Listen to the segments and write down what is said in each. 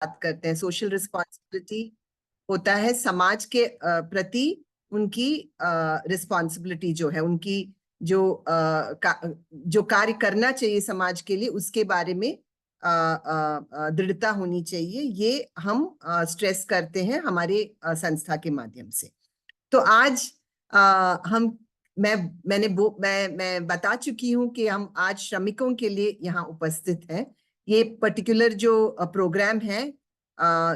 बात करते हैं, सोशल रिस्पॉन्सिबिलिटी होता है समाज के प्रति उनकी रिस्पॉन्सिबिलिटी जो है, उनकी जो जो कार्य करना चाहिए समाज के लिए, उसके बारे में दृढ़ता होनी चाहिए। ये हम स्ट्रेस करते हैं हमारे संस्था के माध्यम से। तो आज हम मैं बता चुकी हूं कि हम आज श्रमिकों के लिए यहाँ उपस्थित हैं। ये पर्टिकुलर जो प्रोग्राम है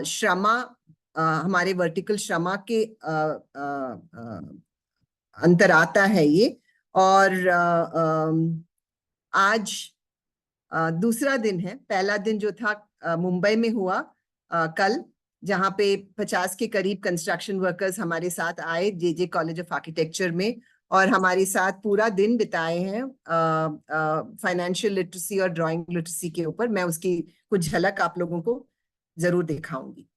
श्रमा, हमारे वर्टिकल श्रमा के अंतर आता है ये। और आज दूसरा दिन है। पहला दिन जो था मुंबई में हुआ कल, जहां पे 50 के करीब कंस्ट्रक्शन वर्कर्स हमारे साथ आए जे कॉलेज ऑफ आर्किटेक्चर में, और हमारे साथ पूरा दिन बिताए हैं फाइनेंशियल लिटरेसी और ड्राइंग लिटरेसी के ऊपर। मैं उसकी कुछ झलक आप लोगों को जरूर दिखाऊंगी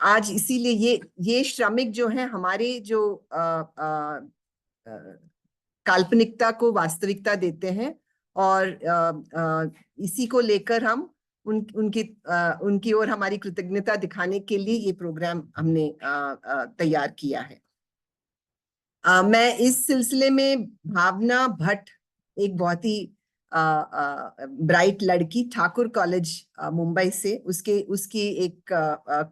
आज। इसीलिए ये श्रमिक जो है हमारे जो काल्पनिकता को वास्तविकता देते हैं, और इसी को लेकर हम उनकी ओर हमारी कृतज्ञता दिखाने के लिए ये प्रोग्राम हमने तैयार किया है। मैं इस सिलसिले में भावना भट्ट, एक बहुत ही ब्राइट लड़की, ठाकुर कॉलेज मुंबई से, उसकी एक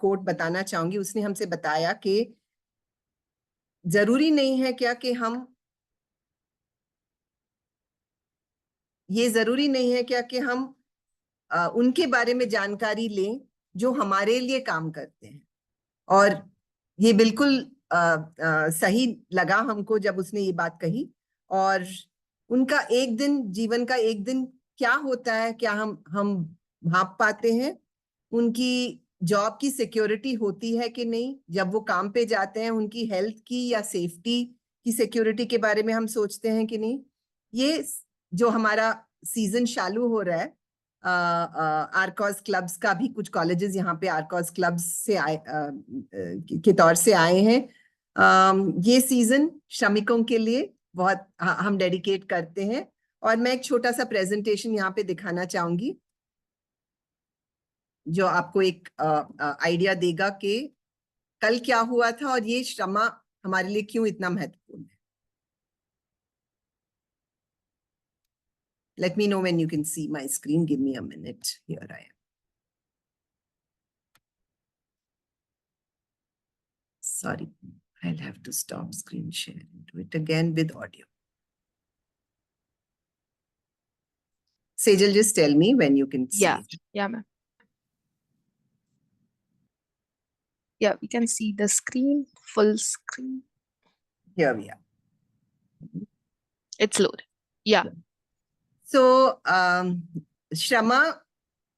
कोट बताना चाहूंगी। उसने हमसे बताया कि जरूरी नहीं है क्या कि ये जरूरी नहीं है क्या कि हम उनके बारे में जानकारी लें जो हमारे लिए काम करते हैं। और ये बिल्कुल सही लगा हमको जब उसने ये बात कही। और उनका एक दिन, जीवन का एक दिन क्या होता है, क्या हम भाप पाते हैं? उनकी जॉब की सिक्योरिटी होती है कि नहीं? जब वो काम पे जाते हैं उनकी हेल्थ की या सेफ्टी की सिक्योरिटी के बारे में हम सोचते हैं कि नहीं? ये जो हमारा सीजन चालू हो रहा है, आर्कॉस क्लब्स का भी, कुछ कॉलेजेस यहाँ पे आर्कॉस क्लब्स से आए के तौर से आए हैं। ये सीजन श्रमिकों के लिए बहुत हम डेडिकेट करते हैं। और मैं एक छोटा सा प्रेजेंटेशन यहाँ पे दिखाना चाहूंगी जो आपको एक आइडिया देगा कि कल क्या हुआ था और ये श्रमा हमारे लिए क्यों इतना महत्वपूर्ण है। Let me know when you can see my screen. Give me a minute. Here I am. Sorry, I'll have to stop screen share and do it again with audio. Sejal, just tell me when you can see it. Yeah, ma'am. Yeah, we can see the screen, full screen. Here we are. It's loaded. Yeah. So, Shrama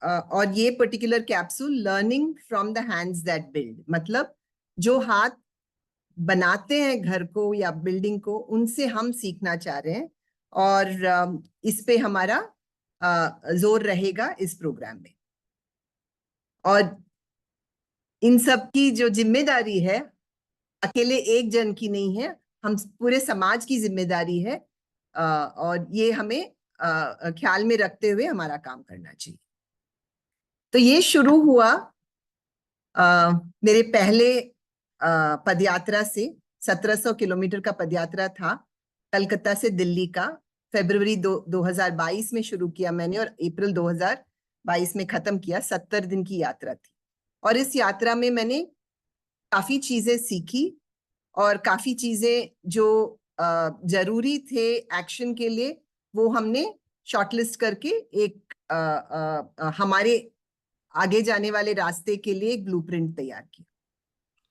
और ये particular capsule learning from the hands that build, मतलब जो हाथ बनाते हैं घर को या बिल्डिंग को, उनसे हम सीखना चाह रहे हैं। और इस पे हमारा जोर रहेगा इस प्रोग्राम में। और इन सब की जो जिम्मेदारी है अकेले एक जन की नहीं है, हम पूरे समाज की जिम्मेदारी है। और ये हमें ख्याल में रखते हुए हमारा काम करना चाहिए। तो ये शुरू हुआ मेरे पहले पदयात्रा से। 1700 किलोमीटर का पदयात्रा था कलकत्ता से दिल्ली का। फरवरी 2022 में शुरू किया मैंने और अप्रैल 2022 में खत्म किया। 70 दिन की यात्रा थी। और इस यात्रा में मैंने काफी चीजें सीखी और काफी चीजें जो जरूरी थे एक्शन के लिए, वो हमने शॉर्टलिस्ट करके एक हमारे आगे जाने वाले रास्ते के लिए एक ब्लूप्रिंट तैयार किया।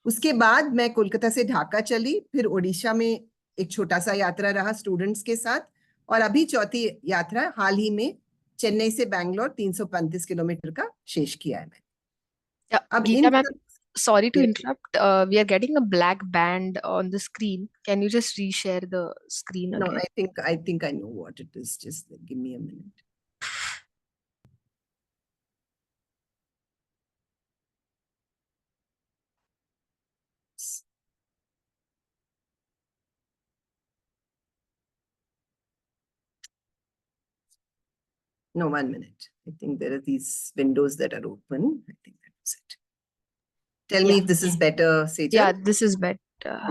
उसके बाद मैं कोलकाता से ढाका चली, फिर ओडिशा में एक छोटा सा यात्रा रहा स्टूडेंट्स के साथ, और अभी चौथी यात्रा हाल ही में चेन्नई से बैंगलोर 335 किलोमीटर का शेष किया है मैंने। अब Geeta ma'am, sorry to interrupt. We are getting a black band on the screen. Can you just reshare the screen again? No, I think I know what it is. Just give me a minute. No, 1 minute. I think there are these windows that are open. I think that was it. Tell me if this is better, Sejal. Yeah, this is better.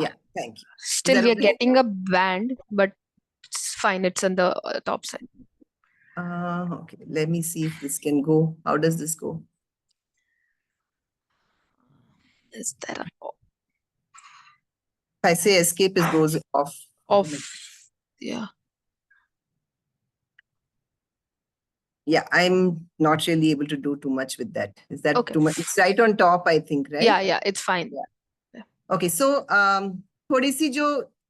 Yeah, thank you. Is Still, that we are okay? getting a band, but it's fine. It's on the top side. Okay, let me see if this can go. How does this go? Is there If I say escape, it goes off. off? Yeah. Yeah, I'm not really able to do too much with that. Is that Okay. too much? It's right on top, I think, right? Yeah, it's fine. Okay, so थोड़ी सी जो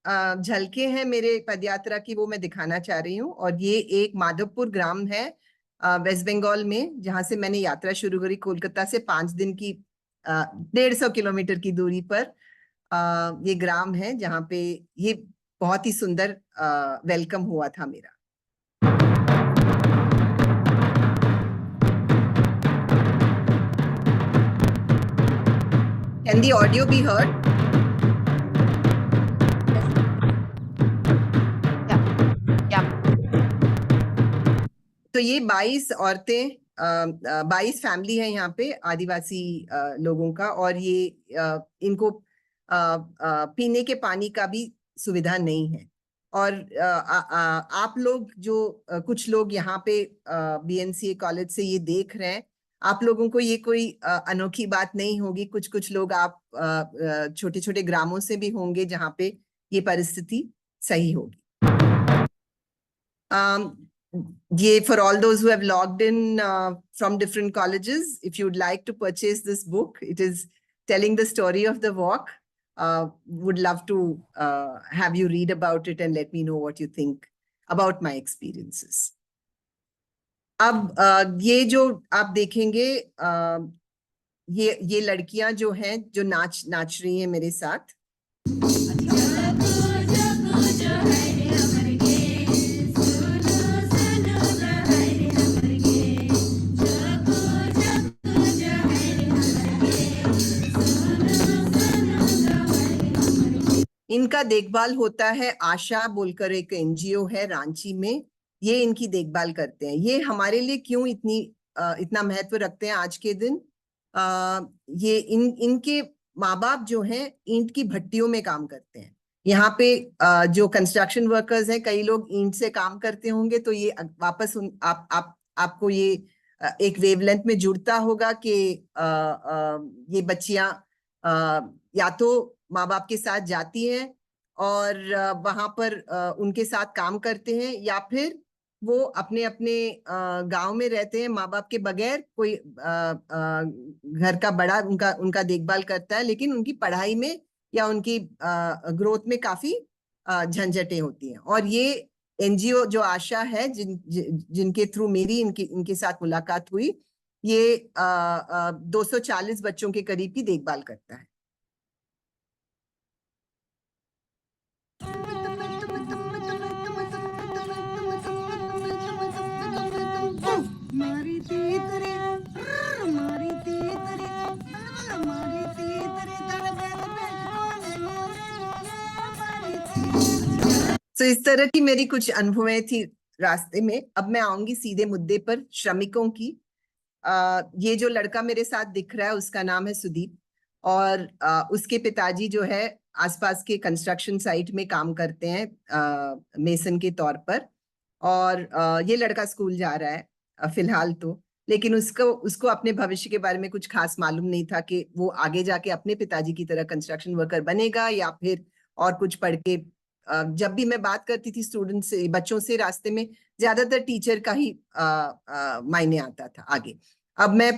झलके हैं मेरे पदयात्रा की वो मैं दिखाना चाह रही हूँ। और ये एक माधवपुर ग्राम है वेस्ट बंगाल में, जहां से मैंने यात्रा शुरू करी कोलकाता से 5 दिन की 150 किलोमीटर की दूरी पर ये ग्राम है, जहाँ पे ये बहुत ही सुंदर वेलकम हुआ था मेरा। Can the audio be heard? Yeah. तो ये 22 औरतें 22 फैमिली है यहाँ पे आदिवासी लोगों का, और ये इनको पीने के पानी का भी सुविधा नहीं है। और आप लोग जो कुछ लोग यहाँ पे BNCA कॉलेज से ये देख रहे हैं, आप लोगों को ये कोई अनोखी बात नहीं होगी। कुछ लोग आप छोटे छोटे ग्रामों से भी होंगे जहाँ पे ये परिस्थिति सही होगी। For all those who have logged in from different colleges, if you'd like to purchase this book, it is telling the story of the walk. Would love to have you read about it and let me know what you think about my experiences. अब ये जो आप देखेंगे, ये लड़कियां जो हैं जो नाच रही हैं मेरे साथ। इनका देखभाल होता है आशा बोलकर एक NGO है रांची में, ये इनकी देखभाल करते हैं। ये हमारे लिए क्यों इतना महत्व रखते हैं आज के दिन? ये इनके माँ बाप जो हैं ईंट की भट्टियों में काम करते हैं। यहाँ पे जो कंस्ट्रक्शन वर्कर्स हैं, कई लोग ईंट से काम करते होंगे, तो ये वापस आपको ये एक वेवलेंथ में जुड़ता होगा कि ये बच्चियां या तो माँ बाप के साथ जाती हैं और वहां पर उनके साथ काम करते हैं, या फिर वो अपने अपने गांव में रहते हैं माँ बाप के बगैर। कोई घर का बड़ा उनका देखभाल करता है, लेकिन उनकी पढ़ाई में या उनकी ग्रोथ में काफी झंझटें होती हैं। और ये NGO जो आशा है, जिनके थ्रू मेरी इनके साथ मुलाकात हुई, ये 240 बच्चों के करीब की देखभाल करता है। तो इस तरह की मेरी कुछ अनुभवें थी रास्ते में। अब मैं आऊंगी सीधे मुद्दे पर, श्रमिकों की। ये जो लड़का मेरे साथ दिख रहा है उसका नाम है सुदीप, और उसके पिताजी जो है आसपास के कंस्ट्रक्शन साइट में काम करते हैं मेसन के तौर पर। और ये लड़का स्कूल जा रहा है फिलहाल तो, लेकिन उसको अपने भविष्य के बारे में कुछ खास मालूम नहीं था कि वो आगे जाके अपने पिताजी की तरह कंस्ट्रक्शन वर्कर बनेगा या फिर और कुछ पढ़ के। जब भी मैं बात करती थी स्टूडेंट से, बच्चों से रास्ते में, ज्यादातर टीचर का ही मायने आता था आगे। अब मैं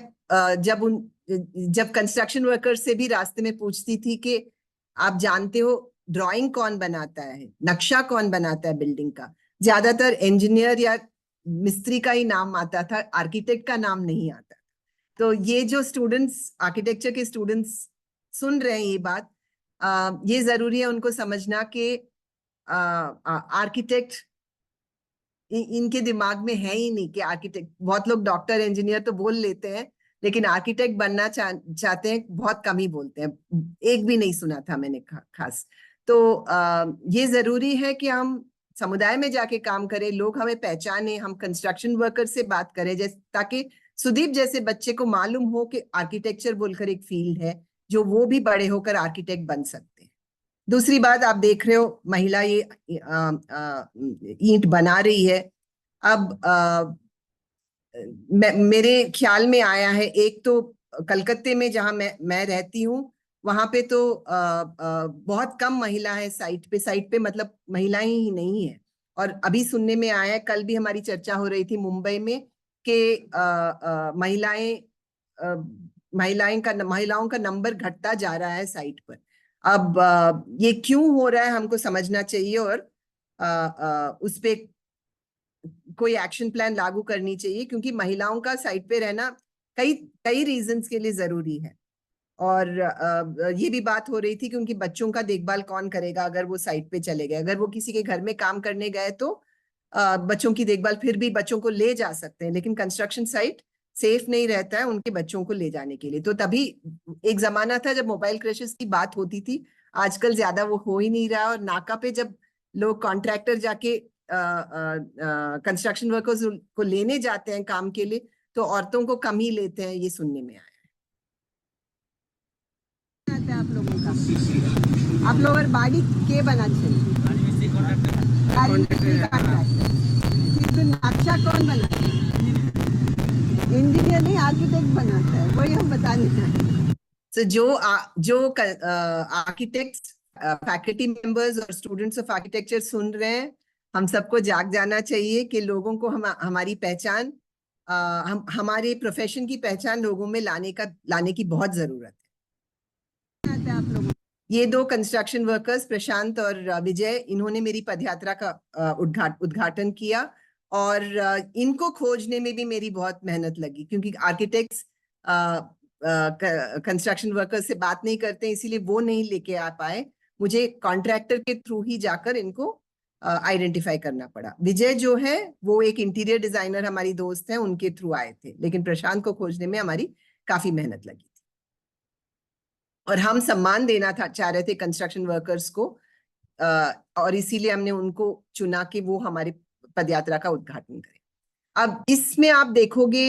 जब कंस्ट्रक्शन वर्कर से भी रास्ते में पूछती थी कि आप जानते हो ड्राइंग कौन बनाता है, नक्शा कौन बनाता है बिल्डिंग का, ज्यादातर इंजीनियर या मिस्त्री का ही नाम आता था, आर्किटेक्ट का नाम नहीं आता। तो ये जो स्टूडेंट्स, आर्किटेक्चर के स्टूडेंट्स सुन रहे हैं ये बात, ये जरूरी है उनको समझना कि आर्किटेक्ट इनके दिमाग में है ही नहीं कि आर्किटेक्ट। बहुत लोग डॉक्टर इंजीनियर तो बोल लेते हैं, लेकिन आर्किटेक्ट बनना चाहते हैं बहुत कम ही बोलते हैं। एक भी नहीं सुना था मैंने खास। तो ये जरूरी है कि हम समुदाय में जाके काम करें, लोग हमें पहचाने, हम कंस्ट्रक्शन वर्कर से बात करें, जैसे ताकि सुदीप जैसे बच्चे को मालूम हो कि आर्किटेक्चर बोलकर एक फील्ड है, जो वो भी बड़े होकर आर्किटेक्ट बन सकते हैं। दूसरी बात, आप देख रहे हो महिला ये ईंट बना रही है। अब मेरे ख्याल में आया है, एक तो कलकत्ते में जहां मैं रहती हूँ, वहां पे तो बहुत कम महिला है साइट पे मतलब महिलाएं ही नहीं है। और अभी सुनने में आया है, कल भी हमारी चर्चा हो रही थी मुंबई में, कि महिलाओं का नंबर घटता जा रहा है साइट पर। अब ये क्यों हो रहा है हमको समझना चाहिए, और उस पे कोई एक्शन प्लान लागू करनी चाहिए, क्योंकि महिलाओं का साइट पे रहना कई कई रीजंस के लिए जरूरी है। और ये भी बात हो रही थी कि उनकी बच्चों का देखभाल कौन करेगा अगर वो साइट पे चले गए। अगर वो किसी के घर में काम करने गए तो बच्चों की देखभाल फिर भी बच्चों को ले जा सकते हैं, लेकिन कंस्ट्रक्शन साइट सेफ नहीं रहता है उनके बच्चों को ले जाने के लिए। तो तभी एक जमाना था जब मोबाइल क्रैशेस की बात होती थी, आजकल ज्यादा वो हो ही नहीं रहा। और नाका पे जब लोग कॉन्ट्रैक्टर जाके कंस्ट्रक्शन वर्कर्स को लेने जाते हैं काम के लिए, तो औरतों को कम ही लेते हैं, ये सुनने में आया है। आप लोगों का आप लोग बाड़ी के बना चाहिए अच्छा कौन बनाता है? इंजीनियर नहीं, आर्किटेक्ट बनाता है, वही हम बताने हैं। So, जो आर्किटेक्ट्स, फैकल्टी मेंबर्स और स्टूडेंट्स ऑफ आर्किटेक्चर सुन रहे हैं, हम सबको जाग जाना चाहिए कि लोगों को हमारी पहचान, हमारे प्रोफेशन की पहचान लोगों में लाने की बहुत जरूरत है। आप लोगों, ये दो कंस्ट्रक्शन वर्कर्स प्रशांत और विजय, इन्होंने मेरी पदयात्रा का उद्घाटन किया। और इनको खोजने में भी मेरी बहुत मेहनत लगी, क्योंकि आर्किटेक्ट्स कंस्ट्रक्शन वर्कर्स से बात नहीं करते, इसीलिए वो नहीं लेके आ पाए। मुझे कॉन्ट्रैक्टर के थ्रू ही जाकर इनको आइडेंटिफाई करना पड़ा। विजय जो है वो एक इंटीरियर डिजाइनर हमारी दोस्त है, उनके थ्रू आए थे, लेकिन प्रशांत को खोजने में हमारी काफी मेहनत लगी थी। और हम सम्मान देना चाह रहे थे कंस्ट्रक्शन वर्कर्स को, और इसीलिए हमने उनको चुना कि वो हमारी पदयात्रा का उद्घाटन करें। अब इसमें आप देखोगे,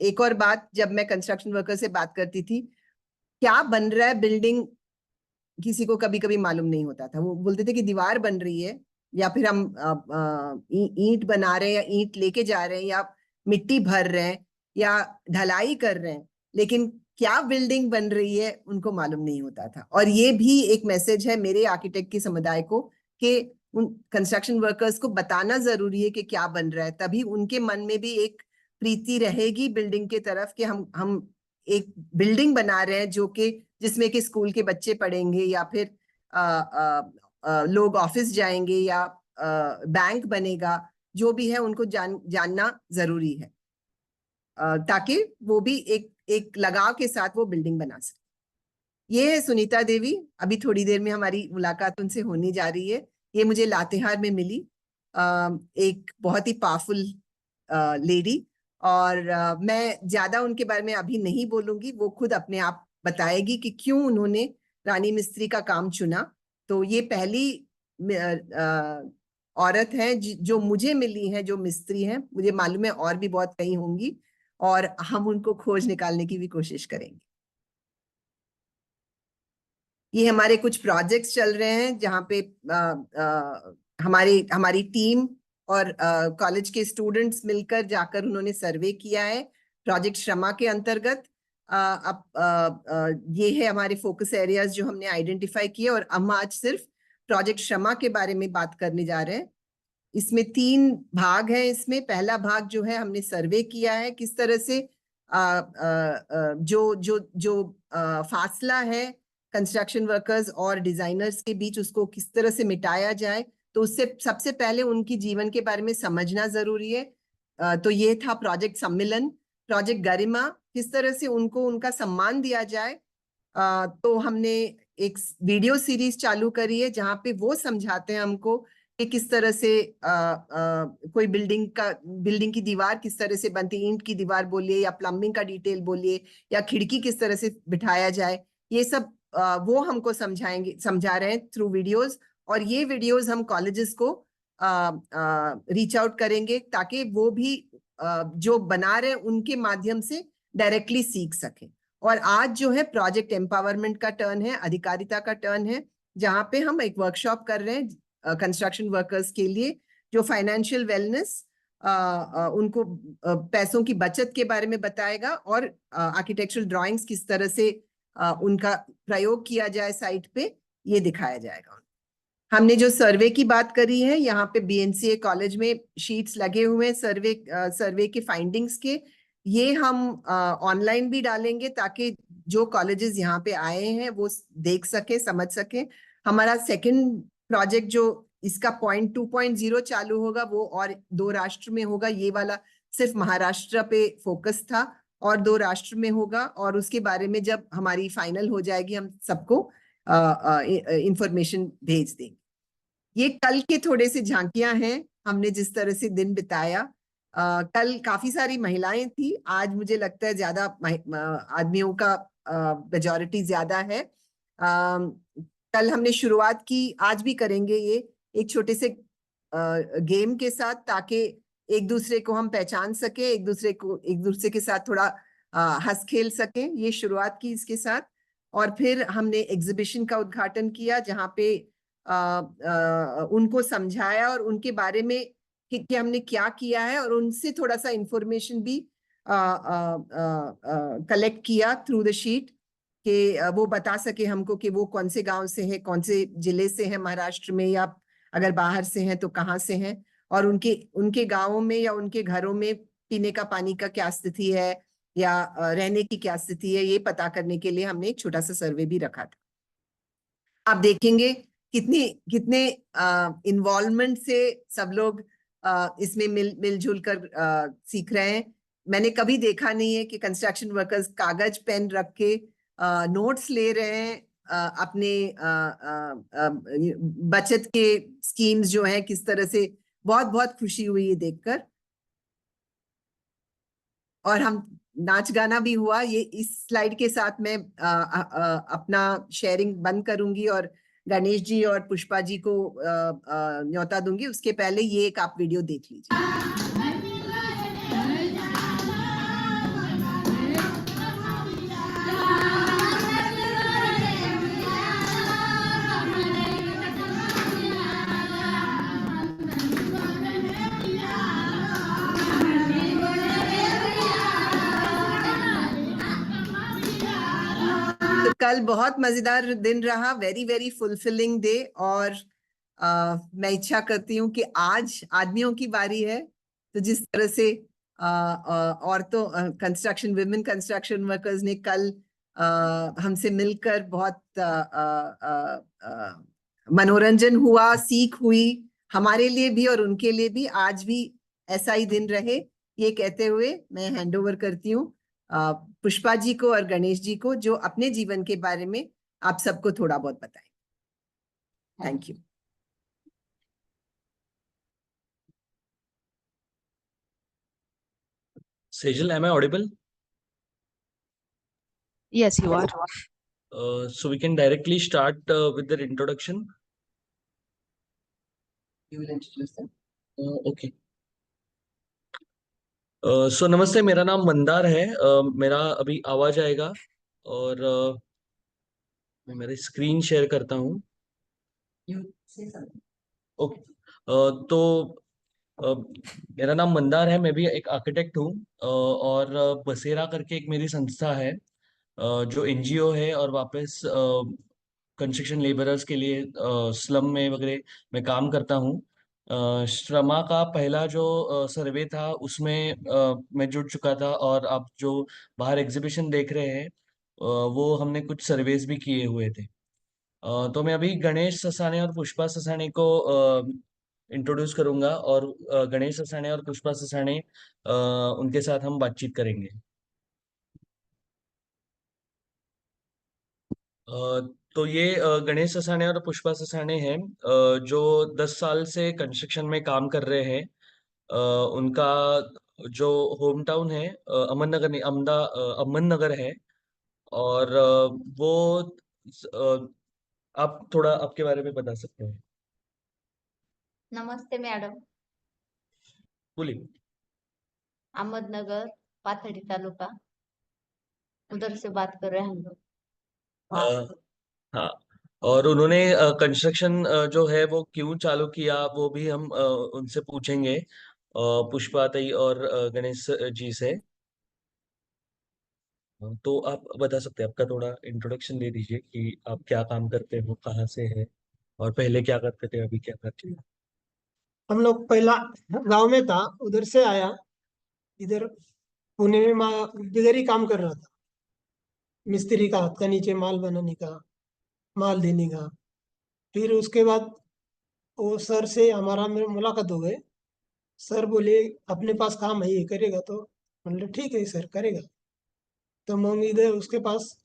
एक और बात, जब मैं कंस्ट्रक्शन वर्कर से बात करती थी, क्या बन रहा है बिल्डिंग किसी को कभी कभी मालूम नहीं होता था। वो बोलते थे कि दीवार बन रही है, या फिर हम ईंट बना रहे हैं, या ईंट लेके जा रहे हैं, या मिट्टी भर रहे हैं, या ढलाई कर रहे हैं, लेकिन क्या बिल्डिंग बन रही है उनको मालूम नहीं होता था। और ये भी एक मैसेज है मेरे आर्किटेक्ट के समुदाय को, कि उन कंस्ट्रक्शन वर्कर्स को बताना जरूरी है कि क्या बन रहा है, तभी उनके मन में भी एक प्रीति रहेगी बिल्डिंग के तरफ, कि हम एक बिल्डिंग बना रहे हैं जो कि जिसमें कि स्कूल के बच्चे पढ़ेंगे, या फिर लोग ऑफिस जाएंगे, या बैंक बनेगा, जो भी है उनको जानना जरूरी है, ताकि वो भी एक लगाव के साथ वो बिल्डिंग बना सके। ये है सुनीता देवी, अभी थोड़ी देर में हमारी मुलाकात उनसे होने जा रही है। ये मुझे लातेहार में मिली, एक बहुत ही पावरफुल लेडी। और मैं ज्यादा उनके बारे में अभी नहीं बोलूंगी, वो खुद अपने आप बताएगी कि क्यों उन्होंने रानी मिस्त्री का काम चुना। तो ये पहली औरत है जो मुझे मिली है, जो मिस्त्री है। मुझे मालूम है और भी बहुत कहीं होंगी, और हम उनको खोज निकालने की भी कोशिश करेंगे। ये हमारे कुछ प्रोजेक्ट्स चल रहे हैं जहाँ पे हमारी टीम और कॉलेज के स्टूडेंट्स मिलकर जाकर उन्होंने सर्वे किया है प्रोजेक्ट श्रमा के अंतर्गत। अब ये है हमारे फोकस एरियाज जो हमने आइडेंटिफाई किए, और हम आज सिर्फ प्रोजेक्ट श्रमा के बारे में बात करने जा रहे हैं। इसमें 3 भाग हैं। इसमें पहला भाग जो है, हमने सर्वे किया है किस तरह से जो फासला है कंस्ट्रक्शन वर्कर्स और डिजाइनर्स के बीच, उसको किस तरह से मिटाया जाए। तो उससे सबसे पहले उनकी जीवन के बारे में समझना जरूरी है। तो ये था प्रोजेक्ट सम्मिलन। प्रोजेक्ट गरिमा, किस तरह से उनको उनका सम्मान दिया जाए। तो हमने एक वीडियो सीरीज चालू करी है जहाँ पे वो समझाते हैं हमको कि किस तरह से कोई बिल्डिंग की दीवार किस तरह से बनती, ईंट की दीवार बोलिए, या प्लम्बिंग का डिटेल बोलिए, या खिड़की किस तरह से बिठाया जाए। ये सब वो हमको समझा रहे हैं थ्रू वीडियोस। और ये वीडियोस हम कॉलेजेस को रीच आउट करेंगे, ताकि वो भी जो बना रहे हैं उनके माध्यम से डायरेक्टली सीख सकें। और आज जो है प्रोजेक्ट एम्पावरमेंट का टर्न है, अधिकारिता का टर्न है, जहाँ पे हम एक वर्कशॉप कर रहे हैं कंस्ट्रक्शन वर्कर्स के लिए, जो फाइनेंशियल वेलनेस, उनको पैसों की बचत के बारे में बताएगा, और आर्किटेक्चरल ड्राइंग्स किस तरह से उनका प्रयोग किया जाए साइट पे, ये दिखाया जाएगा। हमने जो सर्वे की बात करी है, यहाँ पे बीएनसीए कॉलेज में शीट्स लगे हुए हैं सर्वे के फाइंडिंग्स के, ये हम ऑनलाइन भी डालेंगे ताकि जो कॉलेजेस यहाँ पे आए हैं वो देख सके, समझ सके। हमारा सेकंड प्रोजेक्ट जो इसका पॉइंट 2.0 चालू होगा, वो और 2 राष्ट्र में होगा। ये वाला सिर्फ महाराष्ट्र पे फोकस था, और 2 राष्ट्र में होगा, और उसके बारे में जब हमारी फाइनल हो जाएगी हम सबको इंफॉर्मेशन भेज देंगे। ये कल के थोड़े से झांकियां हैं, हमने जिस तरह से दिन बिताया। कल काफी सारी महिलाएं थी, आज मुझे लगता है ज्यादा आदमियों का मेजॉरिटी ज्यादा है। कल हमने शुरुआत की, आज भी करेंगे ये, एक छोटे से गेम के साथ, ताकि एक दूसरे को हम पहचान सके, एक दूसरे के साथ थोड़ा हंस खेल सके। ये शुरुआत की इसके साथ, और फिर हमने एग्जीबिशन का उद्घाटन किया, जहाँ पे उनको समझाया और उनके बारे में कि हमने क्या किया है, और उनसे थोड़ा सा इंफॉर्मेशन भी कलेक्ट किया थ्रू द शीट, कि वो बता सके हमको कि वो कौन से गांव से है, कौन से जिले से है महाराष्ट्र में, या अगर बाहर से हैं तो कहाँ से हैं, और उनके उनके गांवों में या उनके घरों में पीने का पानी का क्या स्थिति है, या रहने की क्या स्थिति है, ये पता करने के लिए हमने एक छोटा सा सर्वे भी रखा था। आप देखेंगे कितने इन्वॉल्वमेंट से सब लोग इसमें मिलजुल कर सीख रहे हैं। मैंने कभी देखा नहीं है कि कंस्ट्रक्शन वर्कर्स कागज पेन रख के नोट्स ले रहे हैं, अपने बचत के स्कीम्स जो हैं किस तरह से। बहुत बहुत खुशी हुई ये देखकर, और हम नाच गाना भी हुआ। ये इस स्लाइड के साथ मैं अपना शेयरिंग बंद करूंगी, और गणेश जी और पुष्पा जी को न्योता दूंगी। उसके पहले ये एक आप वीडियो देख लीजिए। तो कल बहुत मजेदार दिन रहा, वेरी वेरी फुलफिलिंग डे, और मैं इच्छा करती हूँ कि आज आदमियों की बारी है। तो जिस तरह से औरतों विमेन कंस्ट्रक्शन वर्कर्स ने कल हमसे मिलकर बहुत मनोरंजन हुआ, सीख हुई हमारे लिए भी और उनके लिए भी। आज भी ऐसा ही दिन रहे, ये कहते हुए मैं हैंड ओवर करती हूँ पुष्पा जी को और गणेश जी को, जो अपने जीवन के बारे में आप सबको थोड़ा बहुत बताएं। Thank you. Sejal, am I audible? Yes, you are. So we can directly start with the introduction. You will introduce them. Okay. So नमस्ते, मेरा नाम मंदार है। मेरा अभी आवाज आएगा, और मैं मेरी स्क्रीन शेयर करता हूँ। You say something. ओके। तो मेरा नाम मंदार है, मैं भी एक आर्किटेक्ट हूँ, और बसेरा करके एक मेरी संस्था है, जो एनजीओ है, और वापस कंस्ट्रक्शन लेबरर्स के लिए स्लम में वगैरह मैं काम करता हूँ। श्रमा का पहला जो सर्वे था उसमें मैं जुड़ चुका था, और आप जो बाहर एग्जीबिशन देख रहे हैं वो हमने कुछ सर्वेज भी किए हुए थे। तो मैं अभी गणेश ससाने और पुष्पा ससाने को इंट्रोड्यूस करूंगा, और गणेश ससाने और पुष्पा ससाने उनके साथ हम बातचीत करेंगे। तो ये गणेश ससाने और पुष्पा ससाने हैं, जो 10 साल से कंस्ट्रक्शन में काम कर रहे हैं। उनका जो होम टाउन है अमन नगर नहीं, अमन नगर है। और वो आप थोड़ा आपके बारे में बता सकते हैं? नमस्ते मॅडम, बोलिए। अहमदनगर, पाथर्डी तालुका। उधर से बात कर रहे हैं हम लोग। हाँ, और उन्होंने कंस्ट्रक्शन जो है वो क्यों चालू किया वो भी हम उनसे पूछेंगे, पुष्पा ताई और गणेश जी से। तो आप बता सकते हैं, आपका थोड़ा इंट्रोडक्शन दे दीजिए कि आप क्या काम करते हो, कहाँ से है, और पहले क्या करते थे, अभी क्या करते हैं। हम लोग पहला गांव में था, उधर से आया इधर पुणे में इधर ही काम कर रहा था, मिस्त्री का, हाथ का नीचे माल बनाने का, माल देने का। फिर उसके बाद वो सर से हमारा मेरा मुलाकात हो गए। सर बोले अपने पास काम है, ये करेगा? तो मतलब ठीक है सर, करेगा। तो हम इधर उसके पास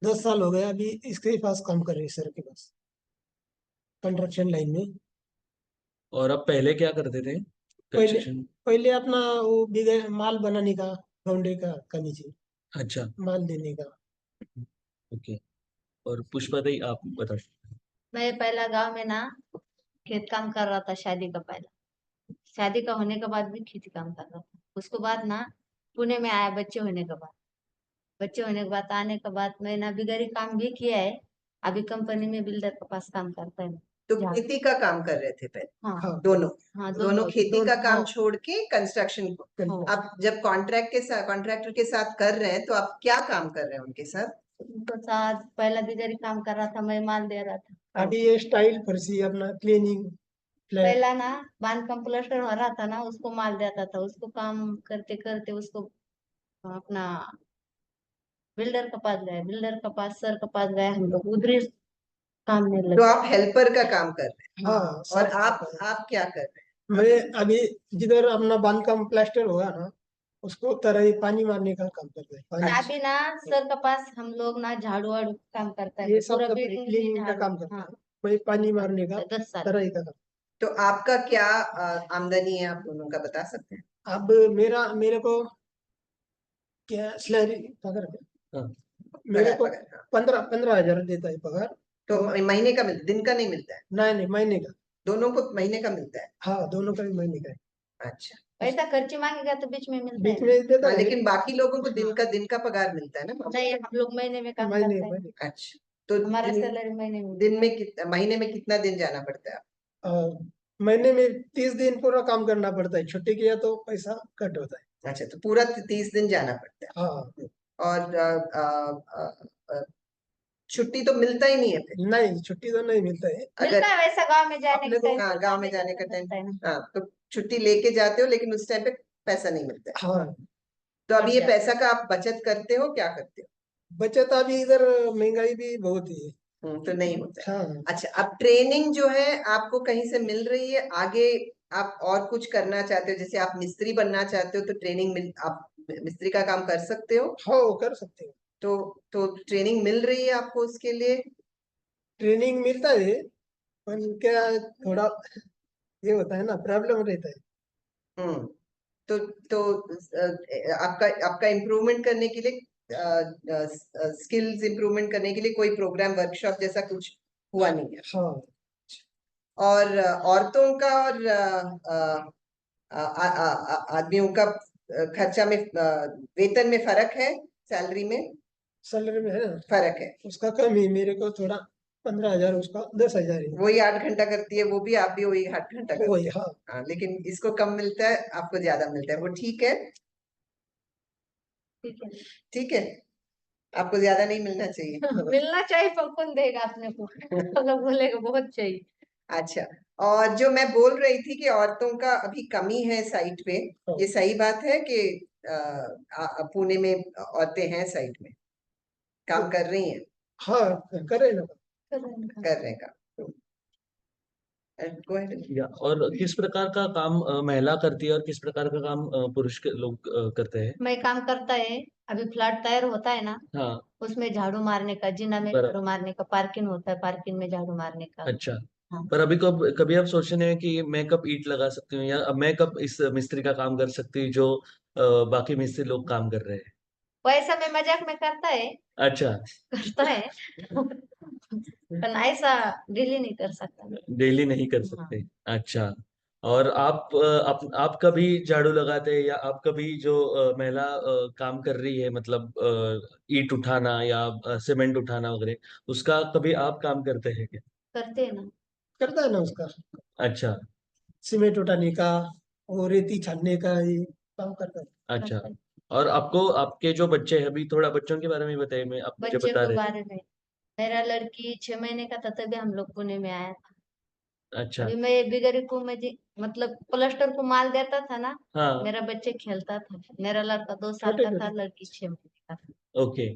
10 साल हो गए, अभी इसके पास काम कर रहे हैं, सर के पास, कंस्ट्रक्शन लाइन में। और आप पहले क्या करते थे पहले कंस्ट्रक्शन? पहले अपना वो बिगड़ माल बनाने का, फाउंडे का नीचे अच्छा, माल देने का। ओके। और पुष्पा ताई आप बताओ। मैं पहला गांव में ना खेत काम कर रहा था, शादी का पहला। शादी का होने के बाद भी खेती काम कर रहा था। उसके बाद ना पुणे में आया बच्चे होने के बाद। बच्चे होने के बाद आने के बाद मैं ना बिगड़ी काम भी किया है। अभी कंपनी में बिल्डर के पास काम करता है। तो जहाँ- खेती का काम कर रहे थे पहले? हाँ हाँ दोनों हाँ, दोनों खेती का काम हाँ, छोड़ के कंस्ट्रक्शन को। हाँ। अब जब कॉन्ट्रैक्टर के साथ कर रहे हैं तो आप क्या काम कर रहे हैं उनके साथ? उनके साथ पहला बिगड़ी काम कर रहा था, मैं माल दे रहा था। अभी ये स्टाइल फर्सी अपना क्लीनिंग फ्लैट। पहला ना बांधकाम प्लास्टर हो रहा था ना, उसको माल देता था। उसको काम करते करते उसको अपना बिल्डर के पास गए, बिल्डर के पास, सर के पास गए, हम लोग उधर ही काम में तो लगे। आप हेल्पर का काम कर रहे हाँ, हैं, और सब आप क्या कर रहे हैं? मैं अभी जिधर अपना बांधकाम प्लास्टर होगा ना, उसको तरह ही पानी मारने का काम करते हैं। पानी अभी ना सर के पास हम लोग ना झाड़ू वाड़ू काम करता है, ये सब पूरा का बिल्डिंग क्लीनिंग का झाड़ू। काम करता हाँ, है, मैं पानी मारने का 10 साल। तरह ही का काम। तो आपका क्या आमदनी है, आप दोनों का बता सकते हैं? अब मेरे को क्या सैलरी पगार है? हाँ, मेरे को पगार, हाँ। 15,000 देता है पगार। तो और महीने का दिन का नहीं मिलता है? नहीं, महीने का। दोनों को महीने का मिलता है? हाँ, दोनों का भी महीने का है। अच्छा। पैसा खर्ची मांगेगा तो बीच में मिलता बीच है। में देता हाँ, है, लेकिन बाकी लोगों को दिन का पगार मिलता है ना? नहीं, हम लोग महीने में काम महीने करते हैं। महीने। अच्छा, तो हमारा सैलरी महीने में मिलता दिन में महीने में कितना दिन जाना पड़ता है? और महीने में 30 दिन पूरा काम करना पड़ता है, छुट्टी किया तो पैसा कट होता है। अच्छा, तो पूरा 30 दिन जाना पड़ता है। हाँ, और छुट्टी तो मिलता ही नहीं है फिर? नहीं छुट्टी तो नहीं मिलता है। मिलता है वैसा गांव में जाने अपने के को, टाइम हाँ, पे गांव काम में जाने का करना टाइम, पड़ता है ना। हाँ, तो छुट्टी लेके जाते हो लेकिन उस टाइम पे पैसा नहीं मिलता है। हाँ, तो अभी ये अच्छा। पैसा का आप बचत करते हो, क्या करते हो? बचत अभी इधर महंगाई भी बहुत ही है। तो नहीं होता है। हाँ, अच्छा, अब ट्रेनिंग जो है आपको कहीं से मिल रही है आगे? आप और कुछ करना चाहते हो, जैसे आप मिस्त्री बनना चाहते हो तो आप मिस्त्री का काम कर सकते हो? हाँ वो कर सकते हैं। तो ट्रेनिंग मिल रही है आपको उसके लिए? ट्रेनिंग मिलता है, पर क्या थोड़ा ये होता है ना, प्रॉब्लम रहता है। हम्म तो आपका आपका इम्प्रूवमेंट करने के लिए, स्किल्स इम्प्रूवमेंट करने के लिए कोई प्रोग्राम, वर्कशॉप जैसा कुछ हुआ नहीं है? हाँ, और औरतों का और आदमियों का खर्चा में, वेतन में फर्क है? सैलरी में सैलरी में है ना, फर्क है? उसका कम ही, मेरे को थोड़ा 15,000, उसका 10,000 है। वही 8 घंटा करती है वो भी, आप भी वही 8 घंटा करते वही, हो। हाँ। हाँ, लेकिन इसको कम मिलता है, आपको ज्यादा मिलता है, वो ठीक है? ठीक है। ठीक है, आपको ज्यादा नहीं मिलना चाहिए? मिलना चाहिए, पर कौन देगा अपने को? लोग बोलेगा बहुत चाहिए। अच्छा, और जो मैं बोल रही थी कि औरतों का अभी कमी है साइट पे, ये सही बात है कि पुणे में औरतें हैं साइट में, काम कर रही हैं? हाँ, करे ना। कर रहे हैं काम। Go ahead. या और किस प्रकार का काम महिला करती है और किस प्रकार का काम पुरुष के लोग करते हैं? मैं काम करता है, अभी फ्लैट तैयार होता है ना, हाँ, उसमें झाड़ू मारने का, जिना में बराबर। झाड़ू मारने का, पार्किंग होता है, पार्किंग में झाड़ू मारने का। अच्छा, हाँ। पर अभी कब कभी आप सोच रहे हैं कि मैं कब ईंट लगा सकती हूँ, या अब मैं कब इस मिस्त्री का काम कर सकती हूँ जो बाकी मिस्त्री लोग काम कर रहे हैं? वैसा मैं मजाक में करता है, अच्छा, करता है। पर ऐसा डेली नहीं कर सकता। डेली नहीं कर हाँ। सकते। अच्छा, और आप कभी झाड़ू लगाते हैं या आप कभी जो महिला काम कर रही है, मतलब ईंट उठाना या सीमेंट उठाना वगैरह, उसका कभी आप काम करते हैं क्या? करते हैं ना। करता है ना उसका, अच्छा। सीमेंट उठाने का और रेती छानने का, ये काम करता है। अच्छा। करते हैं। और आपको आपके जो बच्चे हैं, अभी थोड़ा बच्चों के बारे में बताइए, मैं आप मुझे बच्चे बता के रहे थे। बारे में, मेरा लड़की 6 महीने का था तभी हम लोग पुणे में आया था। अच्छा। अभी मैं बिगड़ी को में मतलब प्लास्टर को माल देता था ना, हाँ। मेरा बच्चे खेलता था। मेरा लड़का 2 साल छोटे का था, छोटे। लड़की 6 महीने का था। ओके।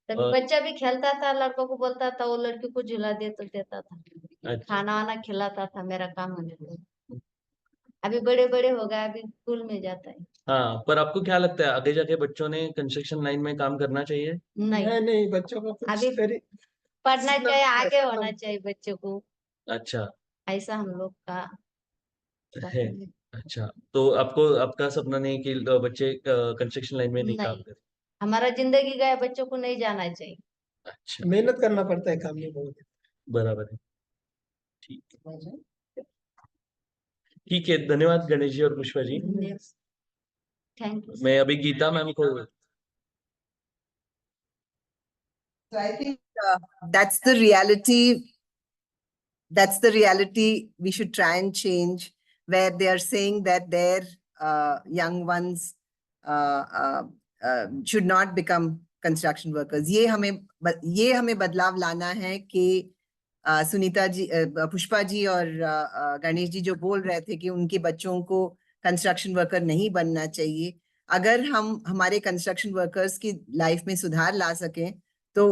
तभी बच्चा भी खेलता था, लड़कों को बोलता था, वो लड़की को झुला दे तो देता था, अच्छा। खाना वाना खिलाता था, मेरा काम होने लगा। अभी बड़े बड़े हो गए, अभी स्कूल में जाता है। हाँ, पर आपको क्या लगता है आगे जाके बच्चों ने कंस्ट्रक्शन लाइन में काम करना चाहिए? नहीं, नहीं, बच्चों को कुछ अभी पढ़ना सीखना चाहिए, पड़ता है, आगे सीखना होना चाहिए बच्चों को, अच्छा ऐसा हम लोग का है। चाहते हैं। अच्छा, तो आपको आपका सपना नहीं कि बच्चे कंस्ट्रक्शन लाइन में नहीं काम नहीं, करें? हमारा जिंदगी गया, बच्चों को नहीं जाना चाहिए। अच्छा। मेहनत करना पड़ता है काम में बहुत। बराबर है। ठीक। ठीक है, धन्यवाद गणेश जी और पुष्पा जी। थैंक यू मैं सर। अभी गीता मैम को So I think that's the reality. That's the reality we should try and change, where they are saying that their young ones should not become construction workers. ये हमें बदलाव लाना है कि सुनीता जी, पुष्पा जी और गणेश जी जो बोल रहे थे कि उनके बच्चों को कंस्ट्रक्शन वर्कर नहीं बनना चाहिए। अगर हम हमारे कंस्ट्रक्शन वर्कर्स की लाइफ में सुधार ला सकें तो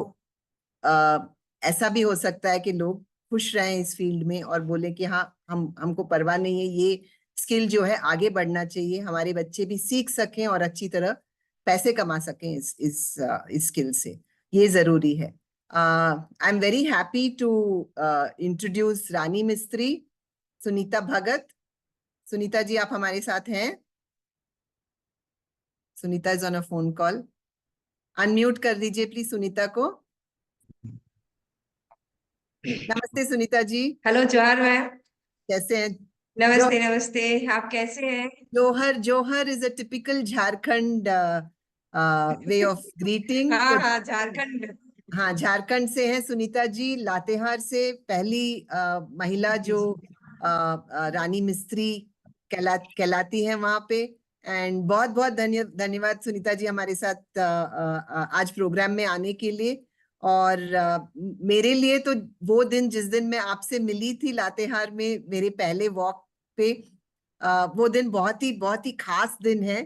ऐसा भी हो सकता है कि लोग खुश रहें इस फील्ड में और बोले कि हाँ, हमको परवाह नहीं है, ये स्किल जो है आगे बढ़ना चाहिए, हमारे बच्चे भी सीख सकें और अच्छी तरह पैसे कमा सकें इस स्किल से, ये जरूरी है। I am very happy to introduce Rani Mistry, Sunita Bhagat. Sunita ji, आप हमारे साथ हैं? Sunita is on a phone call. Unmute कर दीजिए प्लीज सुनीता को। नमस्ते सुनीता जी, हेलो जोहर मैम। कैसे हैं? नमस्ते नमस्ते, आप कैसे हैं? जोहर, जोहर is a typical Jharkhand way of greeting. हाँ तो हाँ, झारखंड। हाँ, झारखंड से हैं सुनीता जी, लातेहार से पहली महिला जो रानी मिस्त्री कहलाती है वहां पे। एंड बहुत बहुत धन्यवाद सुनीता जी हमारे साथ आज प्रोग्राम में आने के लिए। और मेरे लिए तो वो दिन, जिस दिन मैं आपसे मिली थी लातेहार में मेरे पहले वॉक पे, वो दिन बहुत ही खास दिन है,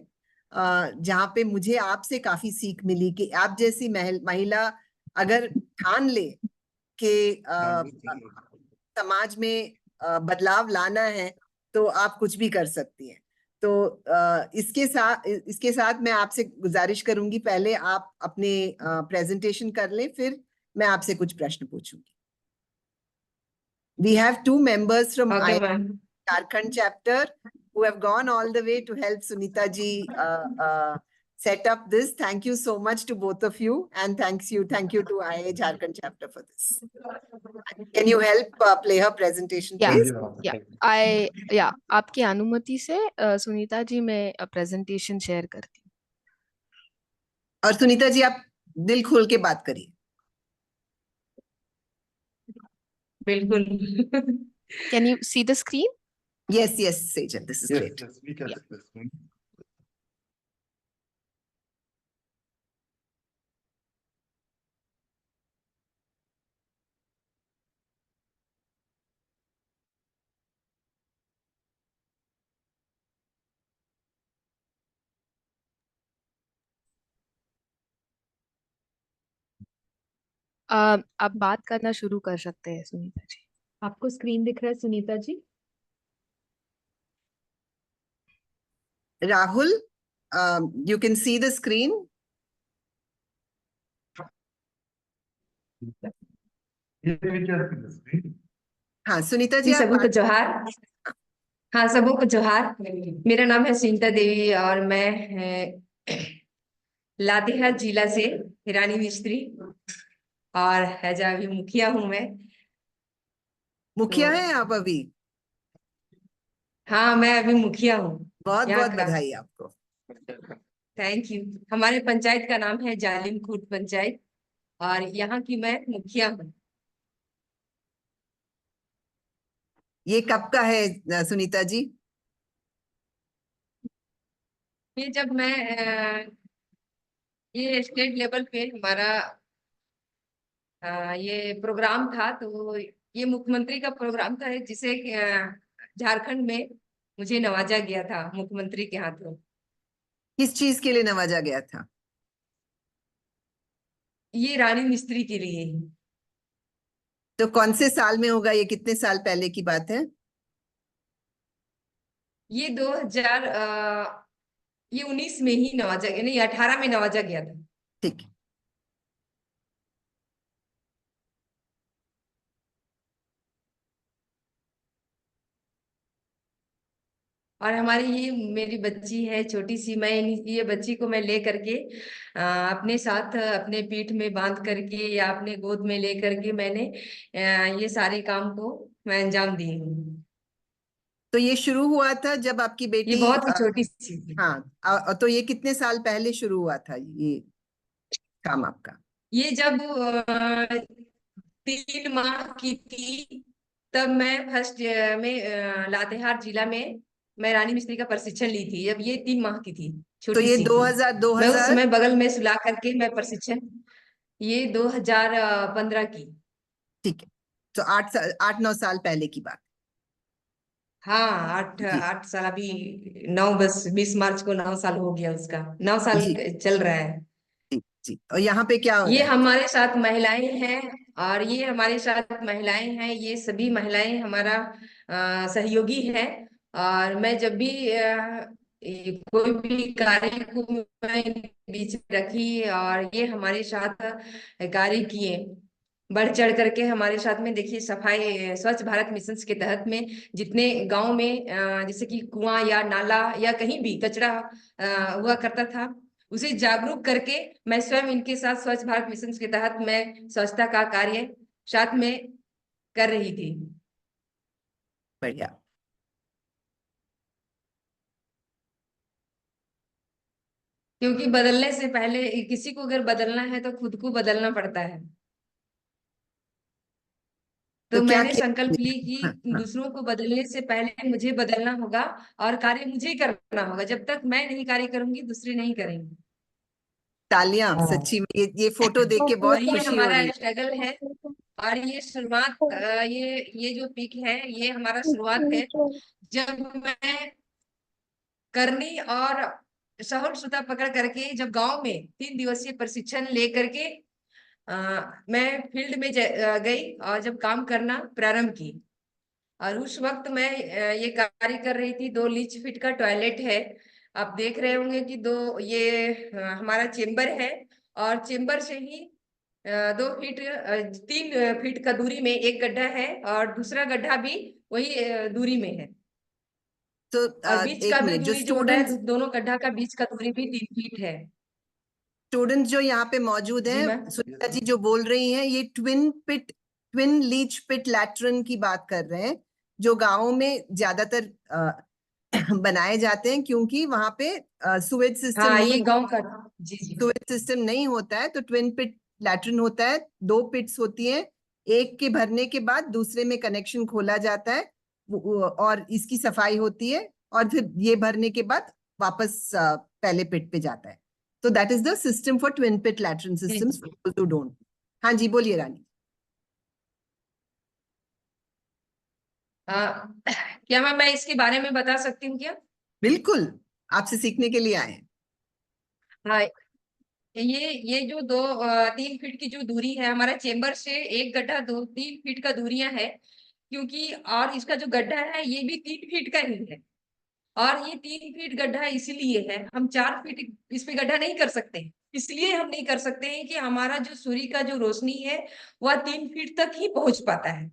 जहाँ पे मुझे आपसे काफी सीख मिली कि आप जैसी महिला अगर ठान ले कि समाज में बदलाव लाना है तो आप कुछ भी कर सकती हैं। तो इसके साथ मैं आपसे गुजारिश करूंगी, पहले आप अपने प्रेजेंटेशन कर लें, फिर मैं आपसे कुछ प्रश्न पूछूंगी। We have two members from okay ma'am. Jharkhand chapter who have gone all the way to help Sunita ji set up this. Thank you so much to both of you, and thank you to IA Jharkhand chapter for this. Can you help play her presentation, Yeah. please? आपकी अनुमति से सुनीता जी मैं presentation share करती हूँ। और सुनीता जी आप दिल खोल के बात करिए। बिल्कुल। Can you see the screen? Yes, Sejal, this is great. Yes, we can see the screen. आप बात करना शुरू कर सकते हैं सुनीता जी। आपको स्क्रीन दिख रहा है Sunita ji? Rahul, you can see the screen. Yes, we can see the screen. हाँ सुनीता जी जी, आप सबको जोहार। हाँ, सबको जोहार। मेरा नाम है सुनीता देवी और मैं लातेहार जिला से रानी मिस्त्री और हैजा अभी मुखिया हूँ मैं। मुखिया तो हैं आप अभी? हाँ, मैं अभी मुखिया हूँ बहुत यहाँ बहुत का। बधाई आपको। Thank you. हमारे पंचायत का नाम है जालिम खुर्द पंचायत और यहाँ की मैं मुखिया हूँ। ये कब का है सुनीता जी? ये जब मैं ये स्टेट लेवल पे हमारा ये प्रोग्राम था, तो ये मुख्यमंत्री का प्रोग्राम था जिसे झारखंड में मुझे नवाजा गया था मुख्यमंत्री के हाथों। किस चीज के लिए नवाजा गया था? ये रानी मिस्त्री के लिए। तो कौन से साल में होगा ये? कितने साल पहले की बात है? ये 2000 ये 19 में ही नवाजा गया, नहीं 18 में नवाजा गया था। ठीक है। और हमारी ये मेरी बच्ची है छोटी सी, मैं ये बच्ची को मैं ले करके अपने साथ अपने पीठ में बांध करके या अपने गोद में ले करके मैंने ये सारे काम को मैं अंजाम दी हूँ। तो ये शुरू हुआ था जब आपकी ये बेटी बहुत ही छोटी सी थी। हाँ, तो ये कितने साल पहले शुरू हुआ था ये काम आपका? ये जब 3 माह की थी, तब मैं फर्स्ट में लातेहार जिला में मैं रानी मिस्त्री का प्रशिक्षण ली थी। जब ये 3 माह की थी, तो छोटी ये सी थी। 2000 मैं उस 2000 समय बगल में सुला करके मैं प्रशिक्षण, ये 2015 की। ठीक है। तो 8-9 साल पहले की बात। हाँ, आठ जी 8 साल अभी, 9 बस 20 मार्च को 9 साल हो गया उसका, 9 साल जी चल रहा है। जी जी। और यहाँ पे क्या हो ये रहा है? हमारे साथ महिलाएं हैं, और ये हमारे साथ महिलाएं हैं, ये सभी महिलाएं हमारा सहयोगी है। और मैं जब भी कोई भी कार्य को मैं बीच में रखी और ये हमारे साथ कार्य किए, बढ़ चढ़ करके हमारे साथ में। देखिए, सफाई स्वच्छ भारत मिशन के तहत में जितने गांव में जैसे कि कुआं या नाला या कहीं भी कचरा हुआ करता था, उसे जागरूक करके मैं स्वयं इनके साथ स्वच्छ भारत मिशन के तहत मैं स्वच्छता का कार्य साथ में कर रही थी। बढ़िया। क्योंकि बदलने से पहले किसी को अगर बदलना है तो खुद को बदलना पड़ता है। तो तो क्या मैंने किया? संकल्प ली हाँ, कि हाँ। दूसरों को बदलने से पहले मुझे बदलना होगा और कार्य मुझे ही करना होगा। जब तक मैं नहीं कार्य करूंगी, दूसरे नहीं करेंगे। तालियां, सच्ची में ये फोटो देख के और बहुत ये खुशी हो हमारा रही है। स्ट्रगल है। और ये शुरुआत, ये जो पीक है, ये हमारा शुरुआत है जब मैं करनी और सहल सुता पकड़ करके जब गांव में 3 दिवसीय प्रशिक्षण ले करके मैं फील्ड में गई और जब काम करना प्रारंभ की। और उस वक्त मैं ये कार्य कर रही थी। 2 लीच फीट का टॉयलेट है। आप देख रहे होंगे कि ये हमारा चेम्बर है, और चेम्बर से ही 2 फीट 3 फीट का दूरी में एक गड्ढा है, और दूसरा गड्ढा भी वही दूरी में है। तो और बीच का एक भी मिनट, जो दूरी जो होता है, स्टूडेंट्स दोनों गड्ढा का बीच का दूरी भी 3 फीट है। स्टूडेंट्स जो यहाँ पे मौजूद जी हैं, मैम। सुनीता जी जो बोल रही हैं, ये ट्विन लीच पिट लैट्रन की बात कर रहे हैं, जो गाँवों में ज्यादातर बनाए जाते हैं, क्योंकि वहां पे सुएज सिस्टम हाँ, ये नहीं गांव का। जी जी। सुएज सिस्टम नहीं होता है। तो ट्विन पिट लैट्रिन होता है, 2 पिट्स होती हैं, एक के भरने के बाद दूसरे में कनेक्शन खोला जाता है, और इसकी सफाई होती है, और फिर ये भरने के बाद वापस पहले पिट पे जाता है। तो that is the system for twin pit latrine जी सिस्टम्स, जी। To don't. हाँ जी, बोलिए रानी। क्या मैं इसके बारे में बता सकती हूँ क्या? बिल्कुल, आपसे सीखने के लिए आए हैं। हाँ, ये जो 3 फीट की जो दूरी है, हमारा चेम्बर से एक गड्ढा 2-3 फीट का दूरियां है। क्योंकि और इसका जो गड्ढा है ये भी 3 फीट का ही है। और ये 3 फीट गड्ढा इसलिए है, हम 4 फीट इस पे गड्ढा नहीं कर सकते। इसलिए हम नहीं कर सकते हैं कि हमारा जो सूर्य का जो रोशनी है वह 3 फीट तक ही पहुंच पाता है।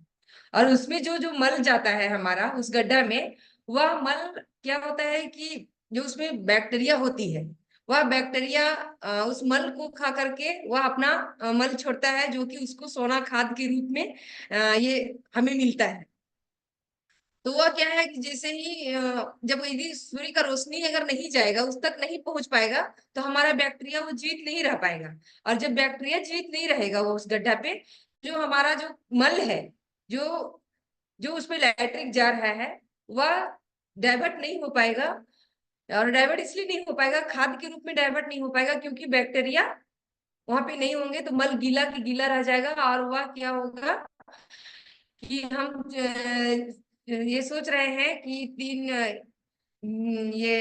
और उसमें जो जो मल जाता है हमारा उस गड्ढा में, वह मल क्या होता है कि जो उसमें बैक्टीरिया होती है, वह बैक्टीरिया उस मल को खा करके वह अपना मल छोड़ता है, जो कि उसको सोना खाद के रूप में ये हमें मिलता है। तो वह क्या है कि जैसे ही जब यदि सूर्य का रोशनी अगर नहीं जाएगा, उस तक नहीं पहुंच पाएगा, तो हमारा बैक्टीरिया वो जीवित नहीं रह पाएगा। और जब बैक्टीरिया जीवित नहीं रहेगा वो उस गड्ढा पे, जो हमारा जो मल है, जो जो उसमें लैट्रिक जा रहा है, वह डाइवर्ट नहीं हो पाएगा। और डाइवर्ट इसलिए नहीं हो पाएगा, खाद के रूप में डाइवर्ट नहीं हो पाएगा, क्योंकि बैक्टीरिया वहां पे नहीं होंगे, तो मल गीला की गीला रह जाएगा। और वह क्या होगा कि हम ये सोच रहे हैं कि ये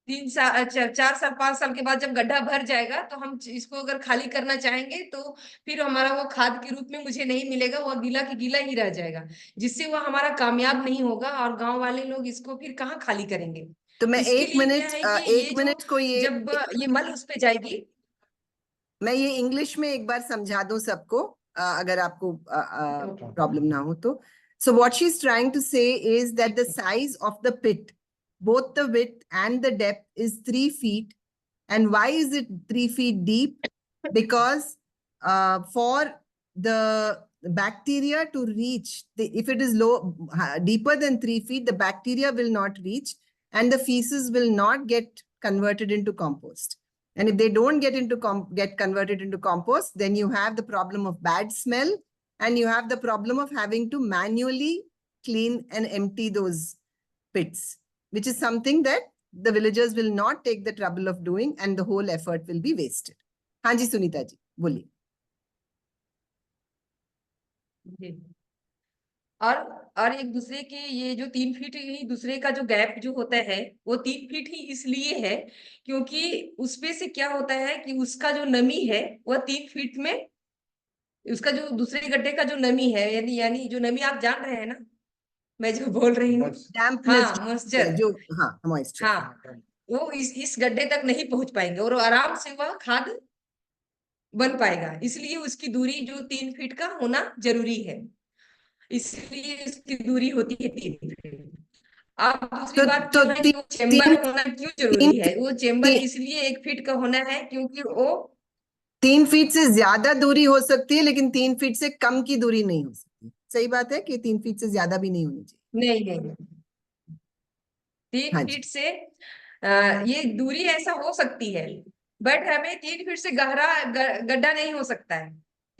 3 साल 4 साल 5 साल के बाद जब गड्ढा भर जाएगा, तो हम इसको अगर खाली करना चाहेंगे, तो फिर हमारा वो खाद के रूप में मुझे नहीं मिलेगा, वो गीला की गीला ही रह जाएगा, जिससे वो हमारा कामयाब नहीं होगा। और गांव वाले लोग इसको फिर कहाँ खाली करेंगे। तो मैं इसके एक लिए क्या मिनट है कि ये एक जो मिनट को जब ये मल उस पे जाएगी, मैं ये इंग्लिश में एक बार समझा दूं सबको, अगर आपको प्रॉब्लम ना हो तो. So what she's trying to say is that the size of the pit, both the width and the depth, is 3 feet. And why is it 3 feet deep? Because for the bacteria to reach, if it is deeper than 3 feet, the bacteria will not reach, and the feces will not get converted into compost. And if they don't get converted into compost, then you have the problem of bad smell, and you have the problem of having to manually clean and empty those pits, which is something that the villagers will not take the trouble of doing, and the whole effort will be wasted. हाँ जी सुनीता जी बोलिए. और और एक दूसरे के ये जो 3 feet ही दूसरे का जो गैप जो होता है, वो 3 फीट ही इसलिए है क्योंकि उसमें से क्या होता है कि उसका जो नमी है वह 3 फीट में, उसका जो दूसरे गड्ढे का जो नमी है, यानी यानी जो नमी आप जान रहे हैं ना, मैं जो बोल रही हूँ, Dampness हाँ मॉइस्चर, जो हाँ moisture. हाँ वो इस गड्ढे तक नहीं पहुंच पाएंगे और आराम से वह खाद बन पाएगा। इसलिए उसकी दूरी जो 3 फीट का होना जरूरी है, इसलिए उसकी दूरी होती है 3 फीट। अब दूसरी बात तो क्या है कि वो चेम्बर होना क्यों जरूरी है? वो चेम्बर तीन इसलिए 1 फीट का होना है क्योंकि वो 3 फीट से ज्यादा दूरी हो सकती है, लेकिन 3 फीट से कम की दूरी नहीं हो सकती. सही बात है कि 3 फीट से ज्यादा भी नहीं होनी चाहिए. नहीं, तीन हाँ जी फीट से ये दूरी ऐसा हो सकती है, बट हमें 3 फीट से गहरा गड्ढा नहीं हो सकता है।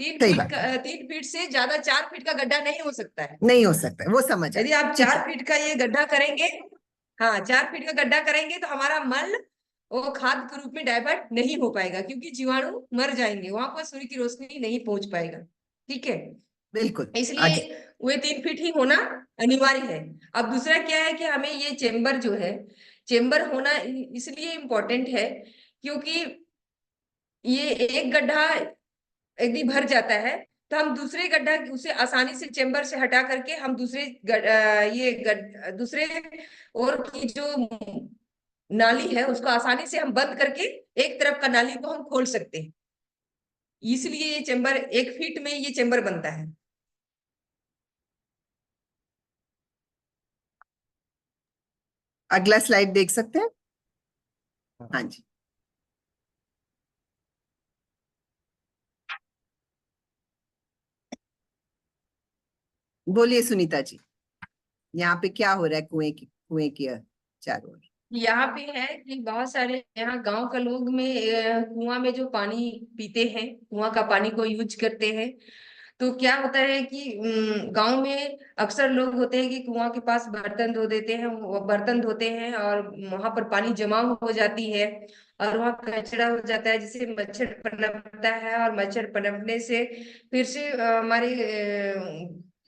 सही बात है. 3 फीट से ज्यादा 4 फीट का गड्ढा नहीं हो सकता है। नहीं हो सकता है, वो समझ यदि आया. आप ठीक 4 फीट का ये गड्ढा करेंगे, हाँ 4 फीट का गड्ढा करेंगे, तो हमारा मल वो खाद के रूप में डाइवर्ट नहीं हो पाएगा, क्योंकि जीवाणु मर जाएंगे, वहां पर सूर्य की रोशनी नहीं पहुंच पाएगा। ठीक है, बिल्कुल इसलिए आगे. वे 3 फीट ही होना अनिवार्य है। अब दूसरा क्या है कि हमें ये चेम्बर जो है, चेम्बर होना इसलिए इम्पोर्टेंट है क्योंकि ये एक गड्ढा यदि भर जाता है, तो हम दूसरे गड्ढा उसे आसानी से चेम्बर से हटा करके हम दूसरे और की जो नाली है उसको आसानी से हम बंद करके एक तरफ का नाली को हम खोल सकते हैं। इसलिए ये चेम्बर 1 फीट में ये चेम्बर बनता है। अगला स्लाइड देख सकते हैं. हाँ जी बोलिए सुनीता जी, यहाँ पे क्या हो रहा है कुएं के चारों ओर? यहाँ पे है कि बहुत सारे यहाँ गांव के लोग में कुआं में जो पानी पीते हैं, कुआं का पानी को यूज करते हैं। तो क्या होता है कि गांव में अक्सर लोग होते हैं कि कुआं के पास बर्तन धो देते हैं, वो बर्तन धोते हैं और वहां पर पानी जमा हो जाती है और वहाँ कचरा हो जाता है, जिससे मच्छर पनपता है और मच्छर पनपने से फिर से हमारे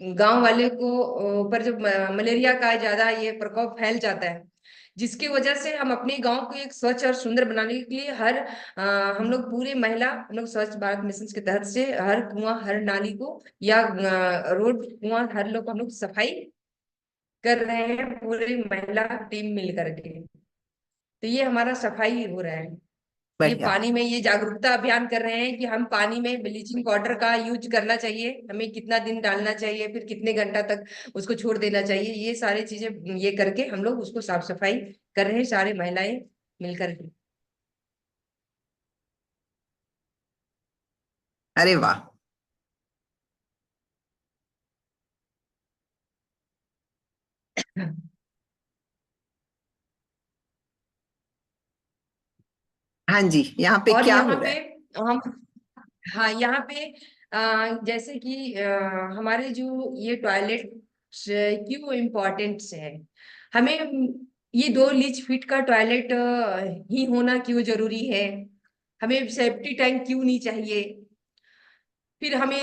गांव वाले को ऊपर जो मलेरिया का ज्यादा ये प्रकोप फैल जाता है, जिसकी वजह से हम अपने गांव को एक स्वच्छ और सुंदर बनाने के लिए हम लोग पूरे महिला, हम लोग स्वच्छ भारत मिशन के तहत से हर कुआं हर नाली को या रोड कुआं हर लोग हम लोग सफाई कर रहे हैं, पूरी महिला टीम मिल करके। तो ये हमारा सफाई हो रहा है। ये बढ़िया. पानी में ये जागरूकता अभियान कर रहे हैं कि हम पानी में ब्लीचिंग पाउडर का यूज करना चाहिए, हमें कितना दिन डालना चाहिए, फिर कितने घंटा तक उसको छोड़ देना चाहिए। ये सारी चीजें ये करके हम लोग उसको साफ सफाई कर रहे हैं, सारे महिलाएं मिलकर के। अरे वाह. हाँ जी, यहाँ पे और क्या यहाँ हो रहा पे है? हम, हाँ यहाँ पे जैसे कि हमारे जो ये टॉयलेट क्यों इम्पोर्टेंट है, हमें ये 2 लीच फीट का टॉयलेट ही होना क्यों जरूरी है, हमें सेफ्टी टैंक क्यों नहीं चाहिए, फिर हमें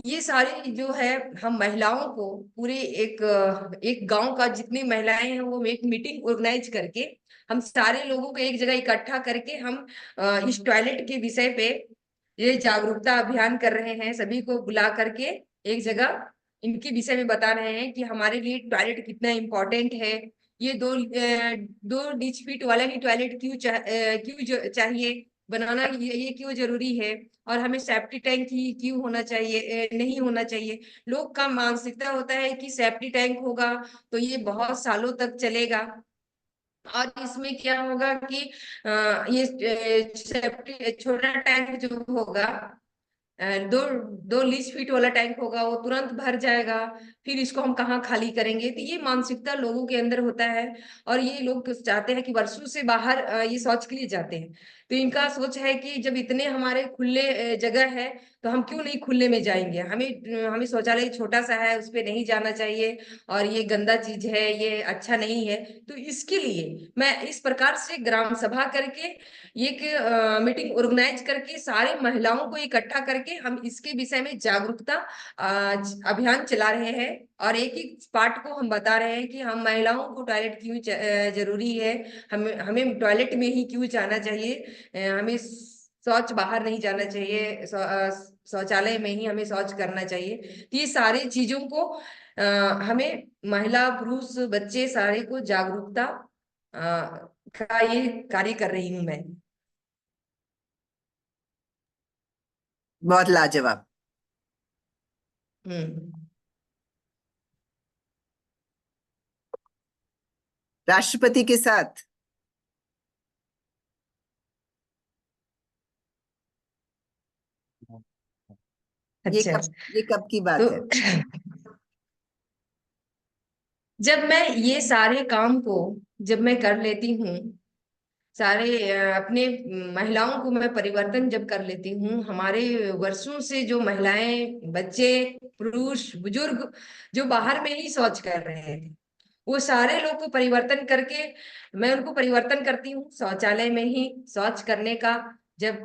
ये सारे जो है, हम महिलाओं को पूरे एक गांव का जितनी महिलाएं हैं वो एक मीटिंग ऑर्गेनाइज करके हम सारे लोगों को एक जगह इकट्ठा करके हम इस टॉयलेट के विषय पे ये जागरूकता अभियान कर रहे हैं, सभी को बुला करके एक जगह इनके विषय में बता रहे हैं कि हमारे लिए टॉयलेट कितना इम्पोर्टेंट है, ये 2 लीच फीट वाला ही टॉयलेट चाहिए बनाना, ये क्यों जरूरी है, और हमें सेफ्टी टैंक ही क्यों होना चाहिए, नहीं होना चाहिए। लोग का मानसिकता होता है कि सेफ्टी टैंक होगा तो ये बहुत सालों तक चलेगा, और इसमें क्या होगा कि ये सेफ्टी छोटा टैंक जो होगा, 2 2 लीच फीट वाला टैंक होगा, वो तुरंत भर जाएगा, फिर इसको हम कहाँ खाली करेंगे, तो ये मानसिकता लोगों के अंदर होता है। और ये लोग चाहते हैं कि वर्षों से बाहर ये शौच के लिए जाते हैं, तो इनका सोच है कि जब इतने हमारे खुले जगह है तो हम क्यों नहीं खुले में जाएंगे, हमें शौचालय छोटा सा है उस पे नहीं जाना चाहिए, और ये गंदा चीज है, ये अच्छा नहीं है। तो इसके लिए मैं इस प्रकार से ग्राम सभा करके एक मीटिंग ऑर्गेनाइज करके सारे महिलाओं को इकट्ठा करके हम इसके विषय में जागरूकता अभियान चला रहे हैं, और एक एक पार्ट को हम बता रहे हैं कि हम महिलाओं को टॉयलेट क्यों जरूरी है, हमें हमें टॉयलेट में ही क्यों जाना चाहिए, हमें शौच बाहर नहीं जाना चाहिए, शौचालय में ही हमें शौच करना चाहिए। तो ये सारी चीजों को हमें महिला पुरुष बच्चे सारे को जागरूकता का ये कार्य कर रही हूँ मैं। बहुत लाजवाब। हम्म। राष्ट्रपति के साथ अच्छा, ये कब की बात तो है? जब मैं ये सारे काम को जब मैं कर लेती हूँ, सारे अपने महिलाओं को मैं परिवर्तन जब कर लेती हूँ, हमारे वर्षों से जो महिलाएं बच्चे पुरुष बुजुर्ग जो बाहर में ही शौच कर रहे थे, वो सारे लोग को परिवर्तन करके मैं उनको परिवर्तन करती हूँ, शौचालय में ही शौच करने का जब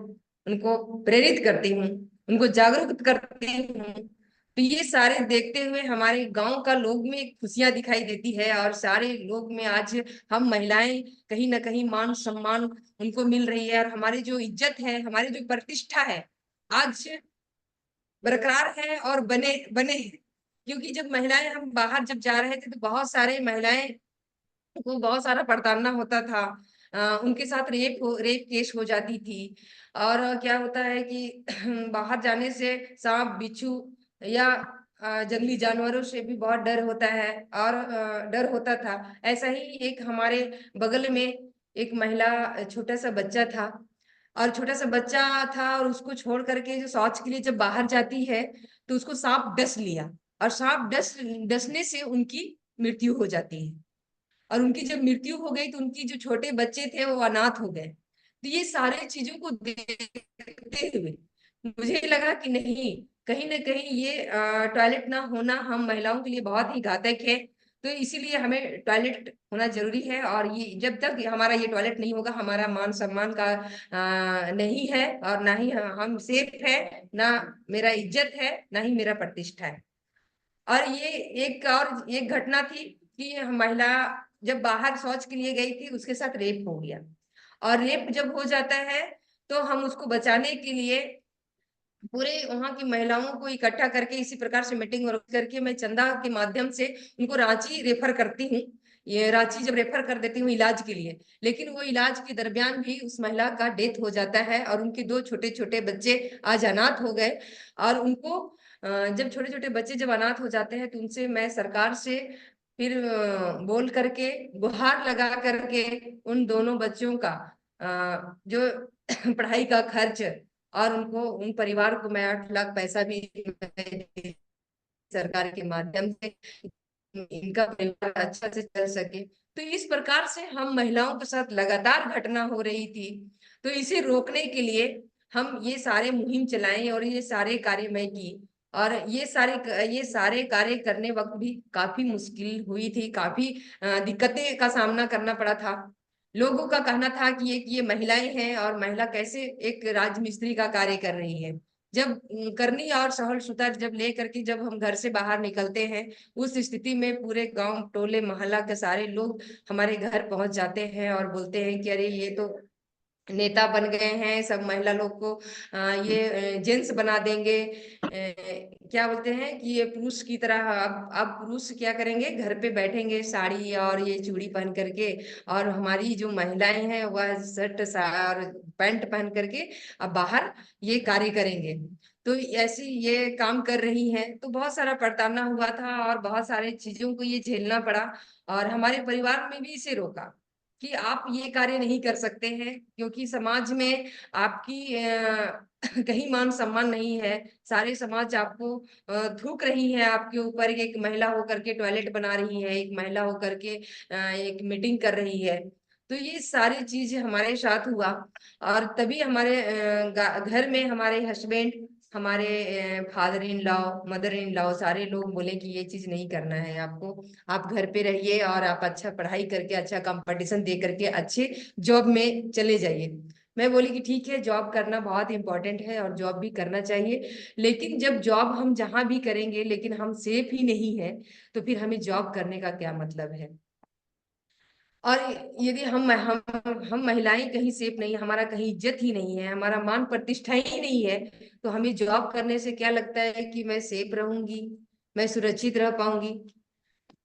उनको प्रेरित करती हूँ, उनको जागरूक करती हूँ, तो ये सारे देखते हुए हमारे गांव का लोग में एक खुशियां दिखाई देती है, और सारे लोग में आज हम महिलाएं कहीं ना कहीं मान सम्मान उनको मिल रही है, और हमारी जो इज्जत है, हमारी जो प्रतिष्ठा है आज बरकरार है और बने बने हैं। क्योंकि जब महिलाएं हम बाहर जब जा रहे थे तो बहुत सारे महिलाएं को बहुत सारा प्रताड़ना होता था, उनके साथ रेप केस हो जाती थी, और क्या होता है कि बाहर जाने से सांप बिच्छू या जंगली जानवरों से भी बहुत डर होता है, और डर होता था। ऐसा ही एक हमारे बगल में एक महिला छोटा सा बच्चा था, और छोटा सा बच्चा था, और उसको छोड़ करके जो शौच के लिए जब बाहर जाती है तो उसको सांप डस लिया, और सांप डसने से उनकी मृत्यु हो जाती है, और उनकी जब मृत्यु हो गई तो उनकी जो छोटे बच्चे थे वो अनाथ हो गए। तो ये सारे चीजों को देखते हुए मुझे लगा कि नहीं, कहीं ना कहीं ये टॉयलेट ना होना हम महिलाओं के लिए बहुत ही घातक है, तो इसीलिए हमें टॉयलेट होना जरूरी है, और ये जब तक हमारा ये टॉयलेट नहीं होगा हमारा मान सम्मान का नहीं है, और ना ही हम सेफ है, ना मेरा इज्जत है, ना ही मेरा प्रतिष्ठा है। और ये एक घटना थी कि महिला जब बाहर शौच के लिए गई थी उसके साथ रेप हो गया, और रेप जब हो जाता है तो हम उसको बचाने के लिए पूरे वहां की महिलाओं को इकट्ठा करके इसी प्रकार से मीटिंग करके मैं चंदा के माध्यम से उनको रांची रेफर करती हूँ। ये रांची जब रेफर कर देती हूँ इलाज के लिए, लेकिन वो इलाज के दरमियान भी उस महिला का डेथ हो जाता है, और उनके 2 छोटे छोटे बच्चे आज अनाथ हो गए। और उनको जब छोटे छोटे बच्चे जब अनाथ हो जाते हैं तो उनसे मैं सरकार से फिर बोल करके गुहार लगा करके उन दोनों बच्चों का जो पढ़ाई का खर्च, और उनको उन परिवार को मैं 8 लाख पैसा भी सरकार के माध्यम से इनका परिवार अच्छा से चल सके। तो इस प्रकार से हम महिलाओं के साथ लगातार घटना हो रही थी। तो इसे रोकने के लिए हम ये सारे मुहिम चलाए और ये सारे कार्य मैं की। और ये सारे कार्य करने वक्त भी काफी मुश्किल हुई थी, काफी दिक्कतें का सामना करना पड़ा था। लोगों का कहना था कि ये महिलाएं हैं और महिला कैसे एक राजमिस्त्री का कार्य कर रही है। जब करनी और सहल सुतार जब लेकर के जब हम घर से बाहर निकलते हैं, उस स्थिति में पूरे गांव टोले मोहल्ला के सारे लोग हमारे घर पहुंच जाते हैं और बोलते हैं कि अरे ये तो नेता बन गए हैं, सब महिला लोग को ये जेंट्स बना देंगे। क्या बोलते हैं कि ये पुरुष की तरह अब पुरुष क्या करेंगे, घर पे बैठेंगे साड़ी और ये चूड़ी पहन करके, और हमारी जो महिलाएं हैं वह शर्ट और पैंट पहन करके अब बाहर ये कार्य करेंगे। तो ऐसी ये काम कर रही हैं। तो बहुत सारा प्रताड़ना हुआ था और बहुत सारे चीजों को ये झेलना पड़ा। और हमारे परिवार में भी इसे रोका कि आप ये कार्य नहीं कर सकते हैं, क्योंकि समाज में आपकी कहीं मान सम्मान नहीं है। सारे समाज आपको थूक रही है आपके ऊपर। एक महिला होकर के टॉयलेट बना रही है, एक महिला होकर के एक मीटिंग कर रही है। तो ये सारी चीज हमारे साथ हुआ। और तभी हमारे घर में हमारे हस्बैंड, हमारे father in law, mother in law सारे लोग बोले कि ये चीज नहीं करना है आपको, आप घर पे रहिए और आप अच्छा पढ़ाई करके अच्छा कंपटीशन दे करके अच्छे जॉब में चले जाइए। मैं बोली कि ठीक है, जॉब करना बहुत इंपॉर्टेंट है और जॉब भी करना चाहिए, लेकिन जब जॉब हम जहां भी करेंगे लेकिन हम सेफ ही नहीं है, तो फिर हमें जॉब करने का क्या मतलब है। और यदि हम महिलाएं कहीं सेफ नहीं, हमारा कहीं इज्जत ही नहीं है, हमारा मान प्रतिष्ठा ही नहीं है, तो हमें जॉब करने से क्या लगता है कि मैं सेफ रहूंगी, मैं सुरक्षित रह पाऊंगी।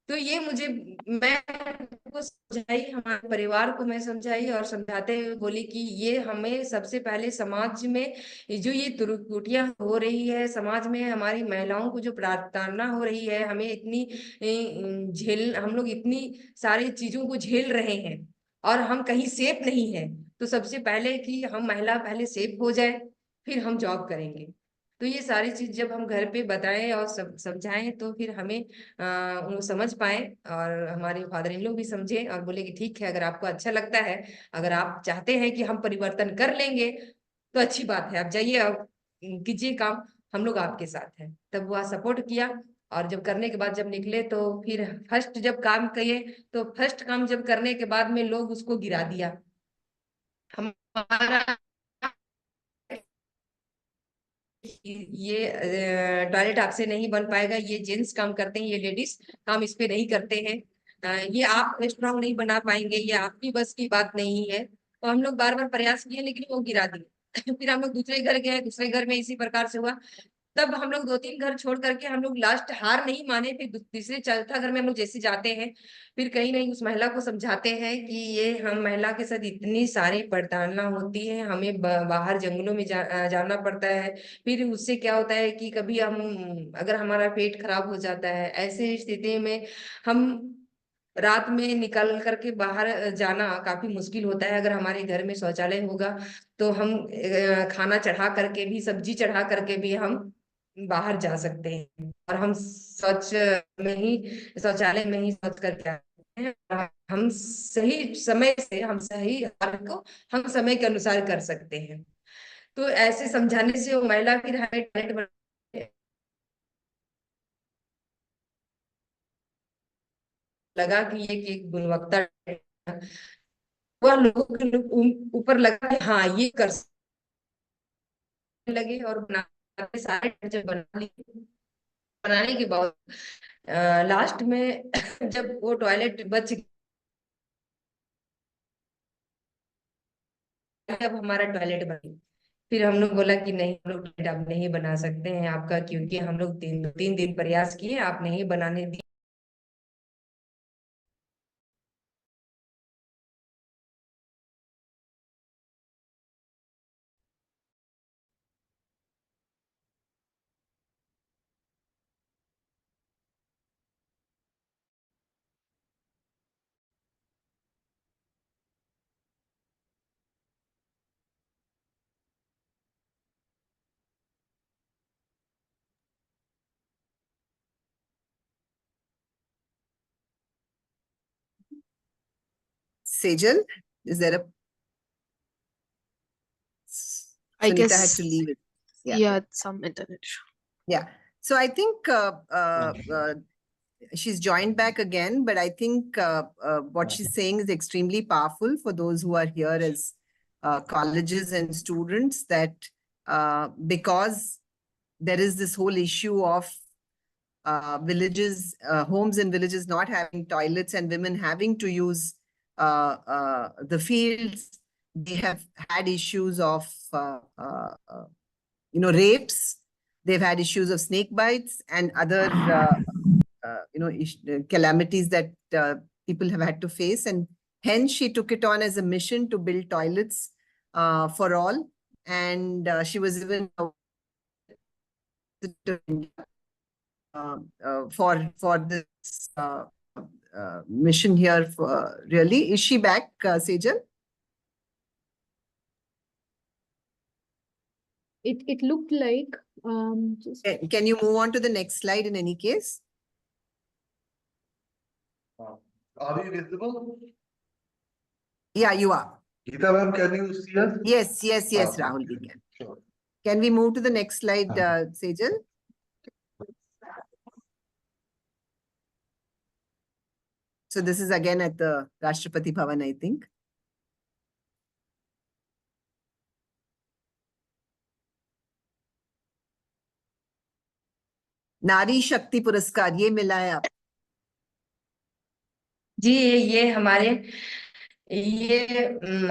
तो ये मुझे, मैं उनको समझाई, हमारे परिवार को मैं समझाई और समझाते हुए बोली कि ये हमें सबसे पहले समाज में जो ये त्रुटियां हो रही है, समाज में हमारी महिलाओं को जो प्रताड़ना हो रही है, हमें इतनी हम लोग इतनी सारी चीजों को झेल रहे हैं और हम कहीं सेफ नहीं है। तो सबसे पहले कि हम महिला पहले सेफ हो जाए, फिर हम जॉब करेंगे। तो ये सारी चीज जब हम घर पे बताएं और समझाएं तो फिर हमें वो समझ पाए। और हमारे फादर इन लोग भी समझे और बोले कि ठीक है, अगर आपको अच्छा लगता है, अगर आप चाहते हैं कि हम परिवर्तन कर लेंगे तो अच्छी बात है, आप जाइए और कीजिए काम, हम लोग आपके साथ हैं। तब वह सपोर्ट किया। और जब करने के बाद जब निकले तो फिर फर्स्ट जब काम किए, तो फर्स्ट काम जब करने के बाद में लोग उसको गिरा दिया। हमारा ये टॉयलेट आपसे नहीं बन पाएगा, ये जेंट्स काम करते हैं, ये लेडीज काम इस पे नहीं करते हैं, ये आप रेस्टोरेंट नहीं बना पाएंगे, ये आपकी बस की बात नहीं है। तो हम लोग बार बार प्रयास किए लेकिन वो गिरा दिए। फिर हम लोग दूसरे घर गए, दूसरे घर में इसी प्रकार से हुआ। तब हम लोग 2-3 घर छोड़ करके हम लोग लास्ट हार नहीं माने, फिर तीसरे चौथा घर में हम लोग जैसे जाते हैं, फिर कहीं नहीं उस महिला को समझाते हैं कि ये हम महिला के साथ इतनी सारी प्रताड़ना होती है, हमें बाहर जंगलों में जाना पड़ता है। फिर उससे क्या होता है कि कभी हम, अगर हमारा पेट खराब हो जाता है, ऐसे स्थिति में हम रात में निकल करके बाहर जाना काफी मुश्किल होता है। अगर हमारे घर में शौचालय होगा तो हम खाना चढ़ा करके भी, सब्जी चढ़ा करके भी हम बाहर जा सकते हैं और हम शौच में ही, शौचालय में ही शौच करके आते हैं। और हम सही समय से, हम सही कार्य को हम समय के अनुसार कर सकते हैं। तो ऐसे समझाने से वो महिला फिर हमें टैलेंट लगा कि ये कि एक गुणवत्ता है। वह लोगों के ऊपर लगा कि हाँ ये कर सकने लगे और बनाते सारे जब बना लिए। बनाने के बाद लास्ट में जब वो टॉयलेट बच गया, अब हमारा टॉयलेट बन, फिर हम लोग बोला कि नहीं, हम लोग टॉयलेट अब नहीं बना सकते हैं आपका, क्योंकि हम लोग 3 दिन प्रयास किए, आप नहीं बनाने दिए। Sejal, is there a? I Sunita had guess, to leave it. Yeah. yeah, some internet issue. Yeah. So I think she's joined back again, but I think what she's saying is extremely powerful for those who are here as colleges and students, that because there is this whole issue of villages, homes in villages not having toilets and women having to use the fields. They have had issues of, rapes. They've had issues of snake bites and other, calamities that people have had to face. And hence she took it on as a mission to build toilets for all. And she was even for this mission here. For really, is she back, Sejal? It looked like just Can you move on to the next slide in any case? Are we visible? Yeah, you are. Geeta ma'am, can you see us? Yes, Rahul, we can. Sure. Can we move to the next slide, Sejal? So this is again at the Rashtrapati Bhavan, I think. नारी शक्ति पुरस्कार ये मिला है आप? जी, ये हमारे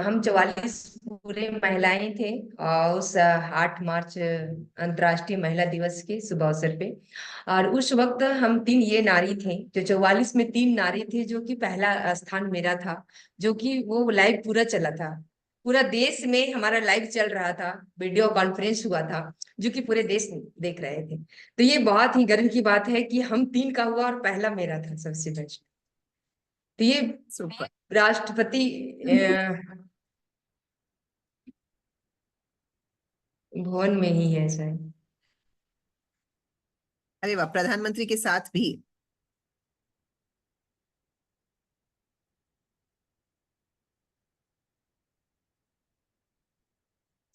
हम 44 पूरे महिलाएं थे और उस 8 मार्च अंतर्राष्ट्रीय महिला दिवस के शुभ अवसर पे। और उस वक्त हम 3 ये नारी थे, जो 44 में 3 नारी थे, जो कि पहला स्थान मेरा था, जो कि वो लाइव पूरा चला था। पूरा देश में हमारा लाइव चल रहा था, वीडियो कॉन्फ्रेंस हुआ था, जो कि पूरे देश देख रहे थे। तो ये बहुत ही गर्व की बात है कि हम 3 का हुआ और पहला मेरा था सबसे बेस्ट। तो ये सुपर। राष्ट्रपति भवन में ही है शायद। अरे वाह, प्रधानमंत्री के साथ भी।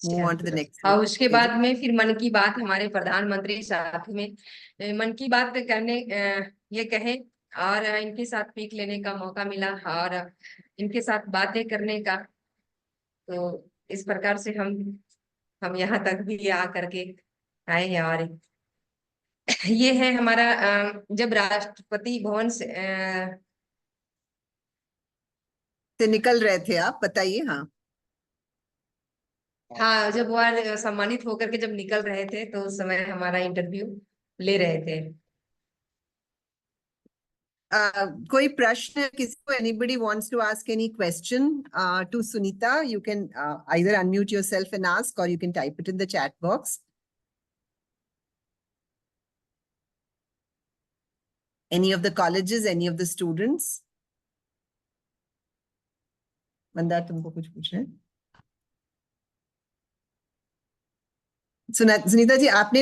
Move on to the next और slide. उसके बाद में फिर मन की बात हमारे प्रधानमंत्री साथ में मन की बात करने ये कहे और इनके साथ पीक लेने का मौका मिला और इनके साथ बातें करने का। तो इस प्रकार से हम यहाँ तक भी आ करके आए हैं। और ये है हमारा जब राष्ट्रपति भवन से निकल रहे थे आप, बताइए। हाँ, जब वो सम्मानित होकर के जब निकल रहे थे तो उस समय हमारा इंटरव्यू ले रहे थे। कोई प्रश्न किसी को, anybody wants to ask any question to Sunita, you can either unmute yourself and ask, or you can type it in the chat box. Any of the colleges, any of the students? Mandar, तुमको कुछ पूछना है? सुनीता जी, आपने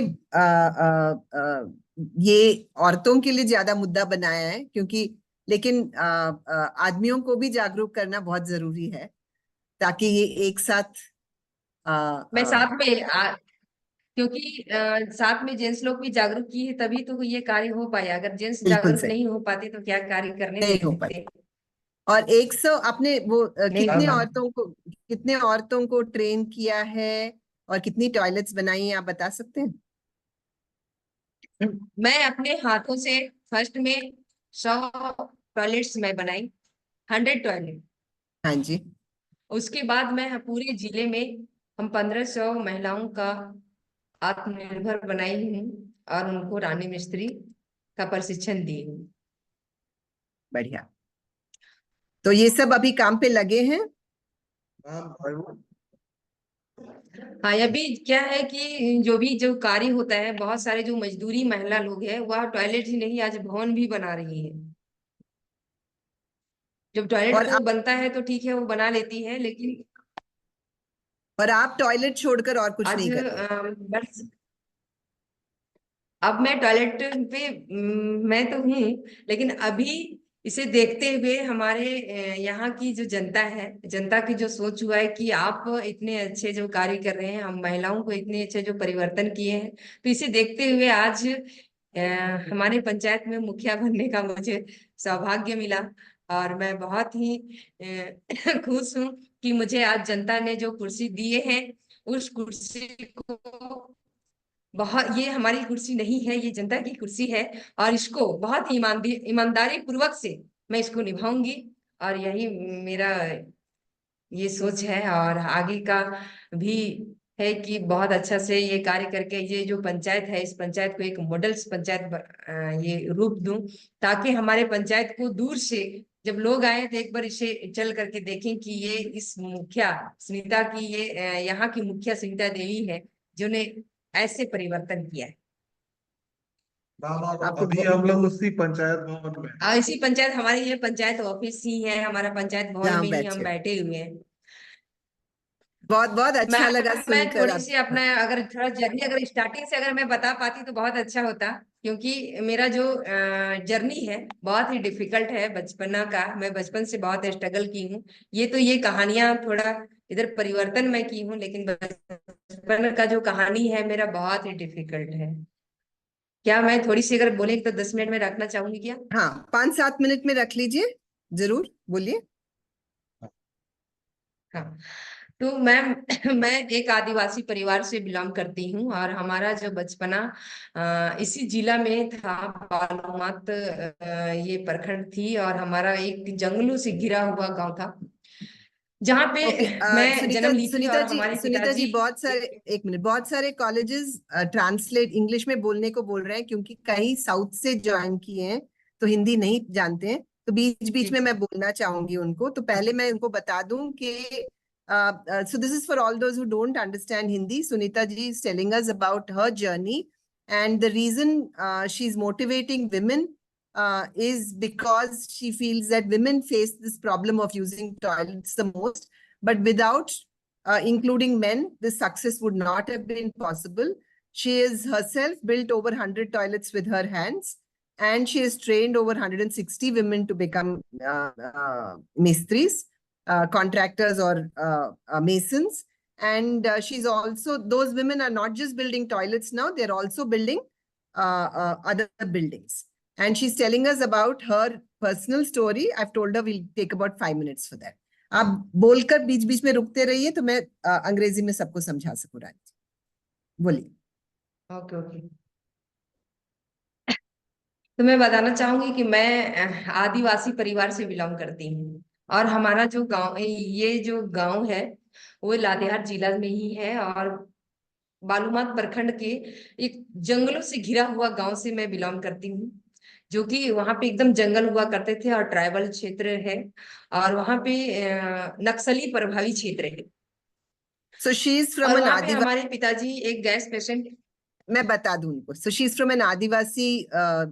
ये औरतों के लिए ज्यादा मुद्दा बनाया है, क्योंकि लेकिन आदमियों को भी जागरूक करना बहुत जरूरी है, ताकि ये एक साथ मैं साथ में क्योंकि साथ में जेंट्स लोग भी जागरूक किए हैं, तभी तो ये कार्य हो पाया। अगर जेंट्स जागरूक नहीं हो पाते तो क्या कार्य करने नहीं हो पाते। और 100 आपने वो कितने औरतों को ट्रेन किया है और कितनी टॉयलेट्स बनाई हैं, आप बता सकते हैं? मैं अपने हाथों से फर्स्ट में 100 टॉयलेट्स मैं बनाई, 100 टॉयलेट। हाँ जी। उसके बाद मैं पूरे जिले में हम 1500 महिलाओं का आत्मनिर्भर बनाई हूँ और उनको रानी मिस्त्री का प्रशिक्षण दी हूँ। बढ़िया। तो ये सब अभी काम पे लगे हैं? हाँ, अभी क्या है कि जो कार्य होता है, बहुत सारे जो मजदूरी महिला लोग हैं वह टॉयलेट ही नहीं आज भवन भी बना रही है। जब टॉयलेट तो बनता है तो ठीक है, वो बना लेती है, लेकिन और आप टॉयलेट छोड़कर और कुछ नहीं करते? बस अब मैं टॉयलेट पे मैं तो हूँ, लेकिन अभी इसे देखते हुए हमारे यहाँ की जो जनता है, जनता की जो सोच हुआ है कि आप इतने अच्छे जो कार्य कर रहे हैं, हम महिलाओं को इतने अच्छे जो परिवर्तन किए हैं, तो इसे देखते हुए आज हमारे पंचायत में मुखिया बनने का मुझे सौभाग्य मिला। और मैं बहुत ही खुश हूँ कि मुझे आज जनता ने जो कुर्सी दिए हैं, उस कुर्सी को बहुत, ये हमारी कुर्सी नहीं है, ये जनता की कुर्सी है, और इसको बहुत ही ईमानदारी पूर्वक से मैं इसको निभाऊंगी। और यही मेरा ये सोच है, और आगे का भी है कि बहुत अच्छा से ये कार्य करके ये जो पंचायत है, इस पंचायत को एक मॉडल पंचायत ये रूप दूं, ताकि हमारे पंचायत को दूर से जब लोग आए तो एक बार इसे चल करके देखें कि ये इस मुखिया सुनीता की, ये यहाँ की मुखिया सुनीता देवी है, जिन्होंने ऐसे परिवर्तन किया है। आपको अभी हम लोग उसी पंचायत भवन में और इसी पंचायत, हमारी ये पंचायत ऑफिस ही है, हमारा पंचायत भवन जहाँ में ही हम बैठे हो। बैठे हुए हैं। बहुत बहुत अच्छा लगा मैं सुनकर थोड़ी आप। सी अपना अगर थोड़ा जर्नी अगर स्टार्टिंग से अगर मैं बता पाती तो बहुत अच्छा होता, क्योंकि मेरा जो जर्नी है बहुत ही डिफिकल्ट है बचपना का। मैं बचपन से बहुत स्ट्रगल की हूँ। ये कहानियां थोड़ा इधर परिवर्तन मैं की हूँ, लेकिन बचपन का जो कहानी है मेरा बहुत ही डिफिकल्ट है। क्या मैं थोड़ी सी अगर बोले तो 10 मिनट में रखना चाहूंगी क्या? हाँ, 5-7 मिनट में रख लीजिए, जरूर बोलिए। हाँ, तो मैं एक आदिवासी परिवार से बिलोंग करती हूँ, और हमारा जो बचपना इसी जिला में था, बालूमात ये प्रखंड थी, और हमारा एक जंगलों से घिरा हुआ गांव था, जहाँ पे ओके, मैं जन्म ली थी। और हमारे सुनीता जी, पिताजी, बहुत सारे, एक मिनट, बहुत सारे कॉलेजेस ट्रांसलेट इंग्लिश में बोलने को बोल रहे हैं, क्योंकि कई साउथ से ज्वाइन किए हैं तो हिंदी नहीं जानते हैं, तो बीच बीच में मैं बोलना चाहूंगी उनको। तो पहले मैं उनको बता दूं कि so this is for all those who don't understand Hindi. Sunita ji is telling us about her journey, and the reason she's motivating women is because she feels that women face this problem of using toilets the most, but without including men, this success would not have been possible. She has herself built over 100 toilets with her hands, and she has trained over 160 women to become mistris, contractors or masons. And she's also, those women are not just building toilets now, they're also building other buildings. And she's telling us about her personal story. I've told her we'll take about 5 minutes for that. आप बोलकर बीच बीच में रुकते रहिए तो मैं अंग्रेजी में सबको समझा सकूं। रानी बोलिए। ओके ओके, तो मैं बताना चाहूंगी कि मैं आदिवासी परिवार से बिलोंग करती हूँ, और हमारा जो गांव, ये जो गांव है वो लातेहार जिला में ही है, और बालूमात प्रखंड के एक जंगलों से घिरा हुआ गांव से मैं बिलोंग करती हूँ, जो कि वहां पे एकदम जंगल हुआ करते थे, और ट्राइबल क्षेत्र है, और वहां पे नक्सली प्रभावी क्षेत्र है। So she's from और an वहां पे Adivasi, हमारे पिताजी एक गैस पेशेंट। मैं बता दूं उनको। So she's from an Adivasi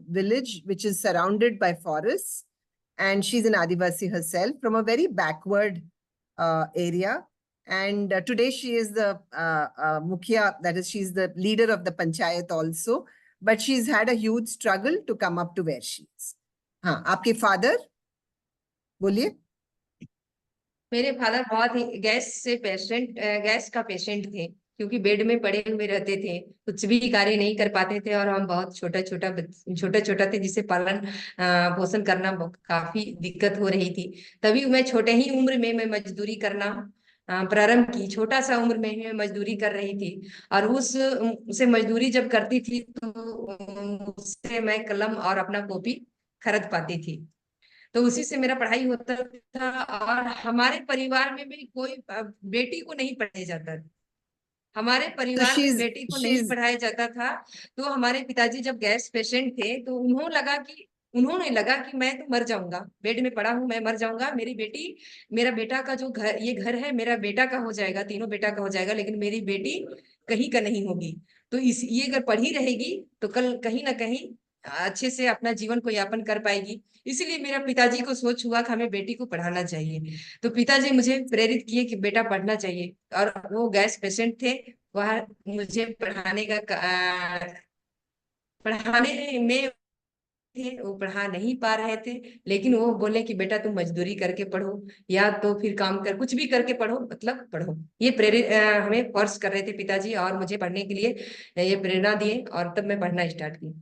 village which is surrounded by forests, and she's an Adivasi herself from a very backward area. And today she is the Mukhia, that is, she's the leader of the Panchayat also, but she's had a huge struggle to come up to where she is. हाँ, आपके father बोलिए। मेरे father बहुत ही gas का patient थे, क्योंकि bed में पड़े हुए रहते थे, कुछ भी कार्य नहीं कर पाते थे, और हम बहुत छोटा थे, जिसे पालन पोषण करना काफी दिक्कत हो रही थी। तभी मैं छोटे ही उम्र में मैं मजदूरी करना प्रारंभ की। छोटा सा उम्र में ही मैं मजदूरी कर रही थी, और उसे मजदूरी जब करती थी तो उससे मैं कलम और अपना कॉपी खरीद पाती थी, तो उसी से मेरा पढ़ाई होता था। और हमारे परिवार में भी कोई बेटी को नहीं पढ़ाया जाता था, हमारे So परिवार में बेटी को नहीं पढ़ाया जाता था। तो हमारे पिताजी जब गैस पेशेंट थे तो उन्होंने लगा कि मैं तो मर जाऊंगा, बेड में पड़ा हूं, मैं मर जाऊंगा, मेरा बेटा का जो घर, ये घर है मेरा बेटा का हो जाएगा, तीनों बेटा का हो जाएगा, लेकिन मेरी बेटी कहीं का नहीं होगी। तो ये अगर पढ़ी रहेगी तो कल कहीं ना कहीं अच्छे से अपना जीवन को यापन कर पाएगी। इसलिए मेरा पिताजी को सोच हुआ कि हमें बेटी को पढ़ाना चाहिए, तो पिताजी मुझे प्रेरित किए कि बेटा पढ़ना चाहिए, और वो गैस पेशेंट थे, वह मुझे पढ़ाने में थे वो पढ़ा नहीं पा रहे थे, लेकिन वो बोले कि बेटा तुम मजदूरी करके पढ़ो या तो फिर काम कर, कुछ भी करके पढ़ो, मतलब पढ़ो। ये प्रेरित हमें फोर्स कर रहे थे पिताजी, और मुझे पढ़ने के लिए ये प्रेरणा दिए, और तब मैं पढ़ना स्टार्ट की।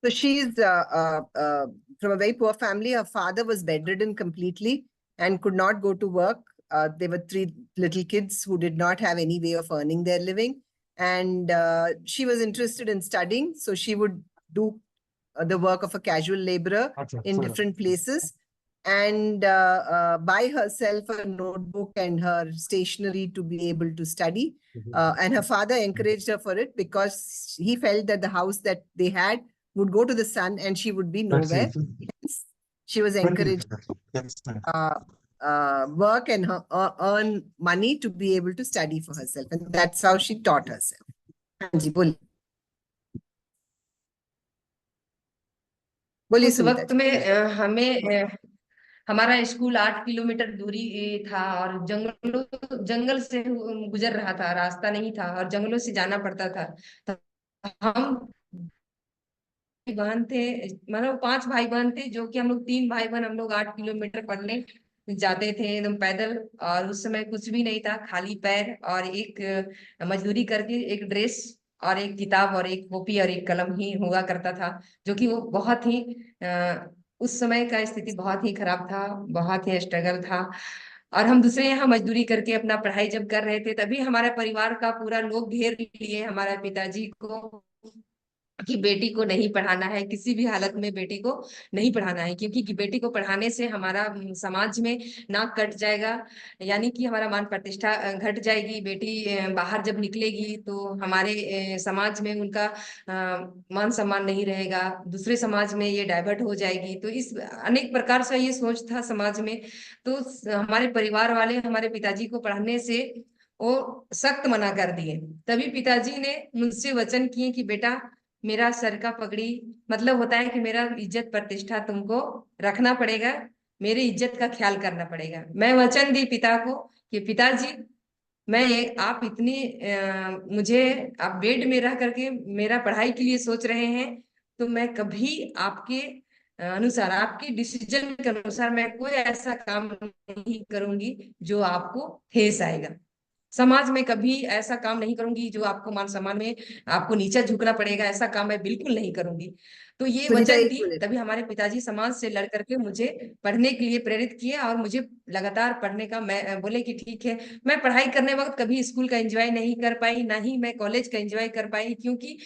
So she's from a very poor family. Her father was bedridden completely and could not go to work. There were 3 little kids who did not have any way of earning their living. And she was interested in studying. So she would do the work of a casual laborer in different places and buy herself a notebook and her stationery to be able to study. And her father encouraged her for it because he felt that the house that they had would go to the sun and she would be nowhere. Hence, she was encouraged work and earn money to be able to study for herself. And that's how she taught herself. Hanji, बोलिए उस सुनीता वक्त जी। में हमारा school 8 kilometre दूरी था, और जंगल से गुजर रहा था, रास्ता नहीं था और जंगलों से जाना पड़ता था। तो हम बहन थे, मतलब 5 भाई बहन थे, जो कि हम लोग 3 भाई बहन हम लोग 8 किलोमीटर पढ़ने जाते थे एकदम पैदल। और उस समय कुछ भी नहीं था, खाली पैर और एक मजदूरी करके एक ड्रेस और एक किताब और एक कॉपी और एक कलम ही हुआ करता था, जो कि वो बहुत ही उस समय का स्थिति बहुत ही खराब था, बहुत ही स्ट्रगल था। और हम दूसरे यहाँ मजदूरी करके अपना पढ़ाई जब कर रहे थे, तभी हमारे परिवार का पूरा लोग घेर लिए हमारे पिताजी को कि बेटी को नहीं पढ़ाना है, किसी भी हालत में बेटी को नहीं पढ़ाना है, क्योंकि बेटी को पढ़ाने से हमारा समाज में नाक कट जाएगा, यानी कि हमारा मान प्रतिष्ठा घट जाएगी। बेटी बाहर जब निकलेगी तो हमारे समाज में उनका मान सम्मान नहीं रहेगा, दूसरे समाज में ये डाइवर्ट हो जाएगी। तो इस अनेक प्रकार से ये सोच था समाज में। तो हमारे परिवार वाले हमारे पिताजी को पढ़ाने से वो सख्त मना कर दिए। तभी पिताजी ने मुझसे वचन किए कि बेटा मेरा सर का पगड़ी, मतलब होता है कि मेरा इज्जत प्रतिष्ठा तुमको रखना पड़ेगा, मेरी इज्जत का ख्याल करना पड़ेगा। मैं वचन दी पिता को कि पिताजी आप इतनी मुझे आप बेड में रह करके मेरा पढ़ाई के लिए सोच रहे हैं, तो मैं कभी आपके अनुसार, आपके डिसीजन के अनुसार मैं कोई ऐसा काम नहीं करूंगी जो आपको ठेस आएगा। समाज में कभी ऐसा काम नहीं करूंगी जो आपको मान सम्मान में आपको नीचा झुकना पड़ेगा, ऐसा काम मैं बिल्कुल नहीं करूंगी। तो ये सुनीता वचन एक दी, मिनट तभी हमारे पिताजी समाज से लड़ करके मुझे पढ़ने के लिए प्रेरित किए, और मुझे लगातार पढ़ने का, मैं बोले कि ठीक है। मैं पढ़ाई करने वक्त कभी स्कूल का एंजॉय नहीं कर पाई, ना ही मैं कॉलेज का एंजॉय कर पाई, क्योंकि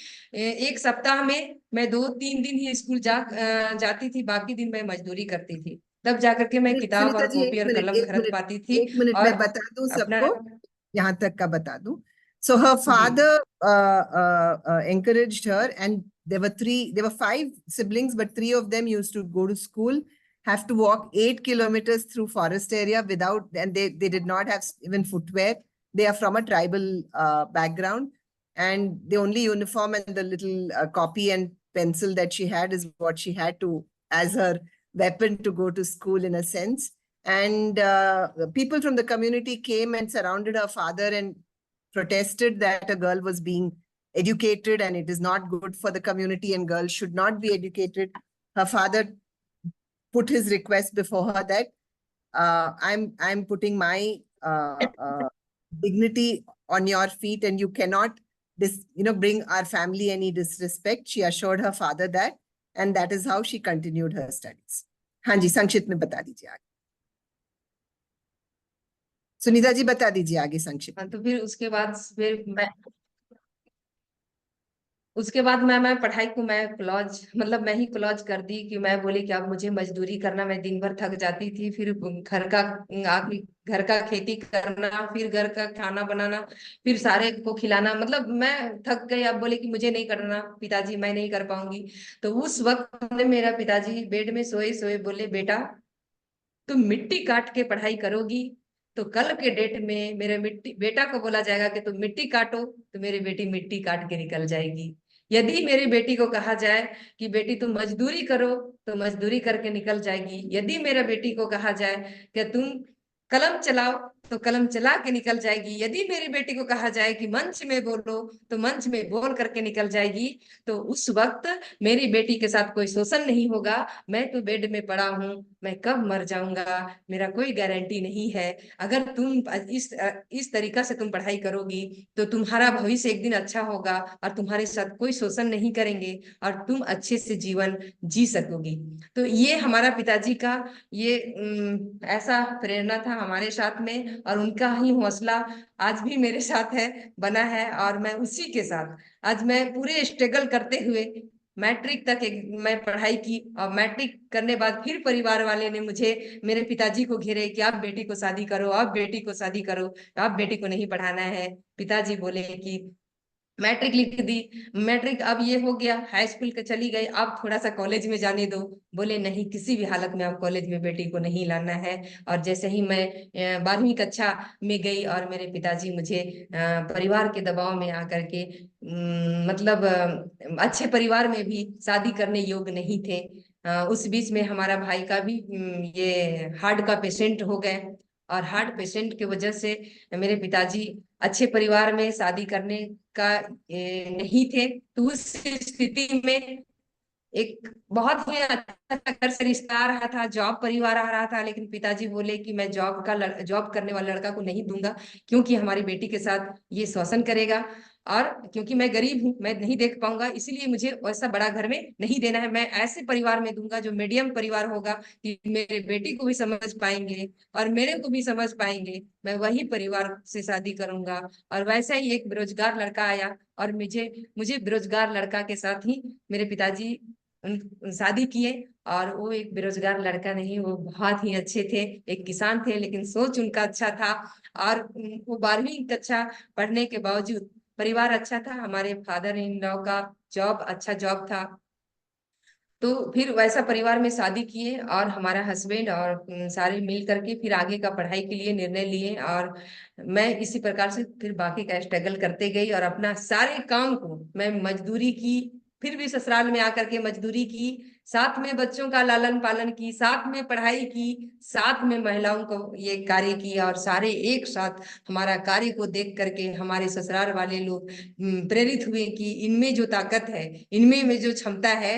एक सप्ताह में मैं 2-3 दिन ही स्कूल जाती थी, बाकी दिन मैं मजदूरी करती थी। तब जाकर के मैं किताब सुनीता और जी कॉपी और कलम खरीद पाती थी। एक मिनट और मैं बता दूं अपना सबको, यहाँ तक का बता दूं। So her father encouraged her, and there were 5 siblings, but 3 of them used to go to school, have to walk 8 kilometers through forest area without, and they did not have even footwear. They are from a tribal background, and the only uniform and the little copy and pencil that she had is what she had to as her weapon to go to school, in a sense. And people from the community came and surrounded her father and protested that a girl was being educated and it is not good for the community and girls should not be educated. Her father put his request before her that I'm putting my dignity on your feet and you cannot bring our family any disrespect. She assured her father that, and that is how she continued her studies. हाँ जी, संक्षिप्त में बता दीजिए आगे। सुनीता जी बता दीजिए आगे संक्षिप्त। तो फिर उसके बाद मैं पढ़ाई को मैं क्लोज, मतलब मैं ही क्लोज कर दी कि मैं बोली कि अब मुझे मजदूरी करना, मैं दिन भर थक जाती थी, फिर घर का खेती करना, फिर घर का खाना बनाना, फिर सारे को खिलाना, मतलब मैं थक गई। अब बोले कि मुझे नहीं करना पिताजी, मैं नहीं कर पाऊंगी। तो उस वक्त में मेरा पिताजी बेड में सोए सोए बोले बेटा तुम मिट्टी काट के पढ़ाई करोगी तो कल के डेट में मेरे बेटा को बोला जाएगा कि तुम मिट्टी काटो, तो मेरी बेटी मिट्टी काट के निकल जाएगी। यदि मेरी बेटी को कहा जाए कि बेटी तुम मजदूरी करो तो मजदूरी करके निकल जाएगी। यदि मेरा बेटी को कहा जाए कि तुम कलम चलाओ तो कलम चला के निकल जाएगी। यदि मेरी बेटी को कहा जाए कि मंच में बोलो तो मंच में बोल करके निकल जाएगी। तो उस वक्त मेरी बेटी के साथ कोई शोषण नहीं होगा। मैं तो बेड में पड़ा हूँ, मैं कब मर जाऊंगा मेरा कोई गारंटी नहीं है। अगर तुम इस तरीका से तुम पढ़ाई करोगी तो तुम्हारा भविष्य एक दिन अच्छा होगा और तुम्हारे साथ कोई शोषण नहीं करेंगे और तुम अच्छे से जीवन जी सकोगी। तो ये हमारा पिताजी का ये ऐसा प्रेरणा था हमारे साथ में, और उनका ही हौसला आज भी मेरे साथ है, बना है। और मैं उसी के साथ आज मैं पूरे स्ट्रगल करते हुए मैट्रिक तक मैं पढ़ाई की, और मैट्रिक करने बाद फिर परिवार वाले ने मुझे, मेरे पिताजी को घेरे कि आप बेटी को शादी करो, आप बेटी को शादी करो, आप बेटी को नहीं पढ़ाना है। पिताजी बोले कि मैट्रिक लिख दी, मैट्रिक अब ये हो गया, हाई स्कूल के चली गई, अब थोड़ा सा कॉलेज में जाने दो। बोले नहीं, किसी भी हालत में अब कॉलेज में बेटी को नहीं लाना है। और जैसे ही मैं 12वीं कक्षा में गई और मेरे पिताजी मुझे परिवार के दबाव में आकर के मतलब अच्छे परिवार में भी शादी करने योग्य नहीं थे। उस बीच में हमारा भाई का भी ये हार्ट का पेशेंट हो गए, और हार्ट पेशेंट की वजह से मेरे पिताजी अच्छे परिवार में शादी करने का नहीं थे। तो उस स्थिति में एक बहुत ही अच्छा घर से रिश्ता आ रहा था, जॉब परिवार आ रहा था, लेकिन पिताजी बोले कि मैं जॉब करने वाला लड़का को नहीं दूंगा, क्योंकि हमारी बेटी के साथ ये शोषण करेगा, और क्योंकि मैं गरीब हूँ मैं नहीं देख पाऊंगा, इसलिए मुझे वैसा बड़ा घर में नहीं देना है। मैं ऐसे परिवार में दूंगा जो मीडियम परिवार होगा, कि मेरे बेटी को भी समझ पाएंगे और मेरे को भी समझ पाएंगे, मैं वही परिवार से शादी करूंगा। और वैसा ही एक बेरोजगार लड़का आया, और मुझे बेरोजगार लड़का के साथ ही मेरे पिताजी शादी किए। और वो एक बेरोजगार लड़का नहीं, वो बहुत ही अच्छे थे, एक किसान थे, लेकिन सोच उनका अच्छा था। और वो 12वीं कक्षा पढ़ने के बावजूद परिवार अच्छा था, हमारे फादर इन लॉ का अच्छा जॉब था। तो फिर वैसा परिवार में शादी किए, और हमारा हस्बैंड और सारे मिल करके फिर आगे का पढ़ाई के लिए निर्णय लिए। और मैं इसी प्रकार से फिर बाकी का स्ट्रगल करते गई, और अपना सारे काम को मैं मजदूरी की, फिर भी ससुराल में आकर के मजदूरी की, साथ में बच्चों का लालन पालन की, साथ में पढ़ाई की, साथ में महिलाओं को ये कार्य किया। और सारे एक साथ हमारा कार्य को देख करके हमारे ससुराल वाले लोग प्रेरित हुए कि इनमें जो ताकत है, इनमें जो क्षमता है,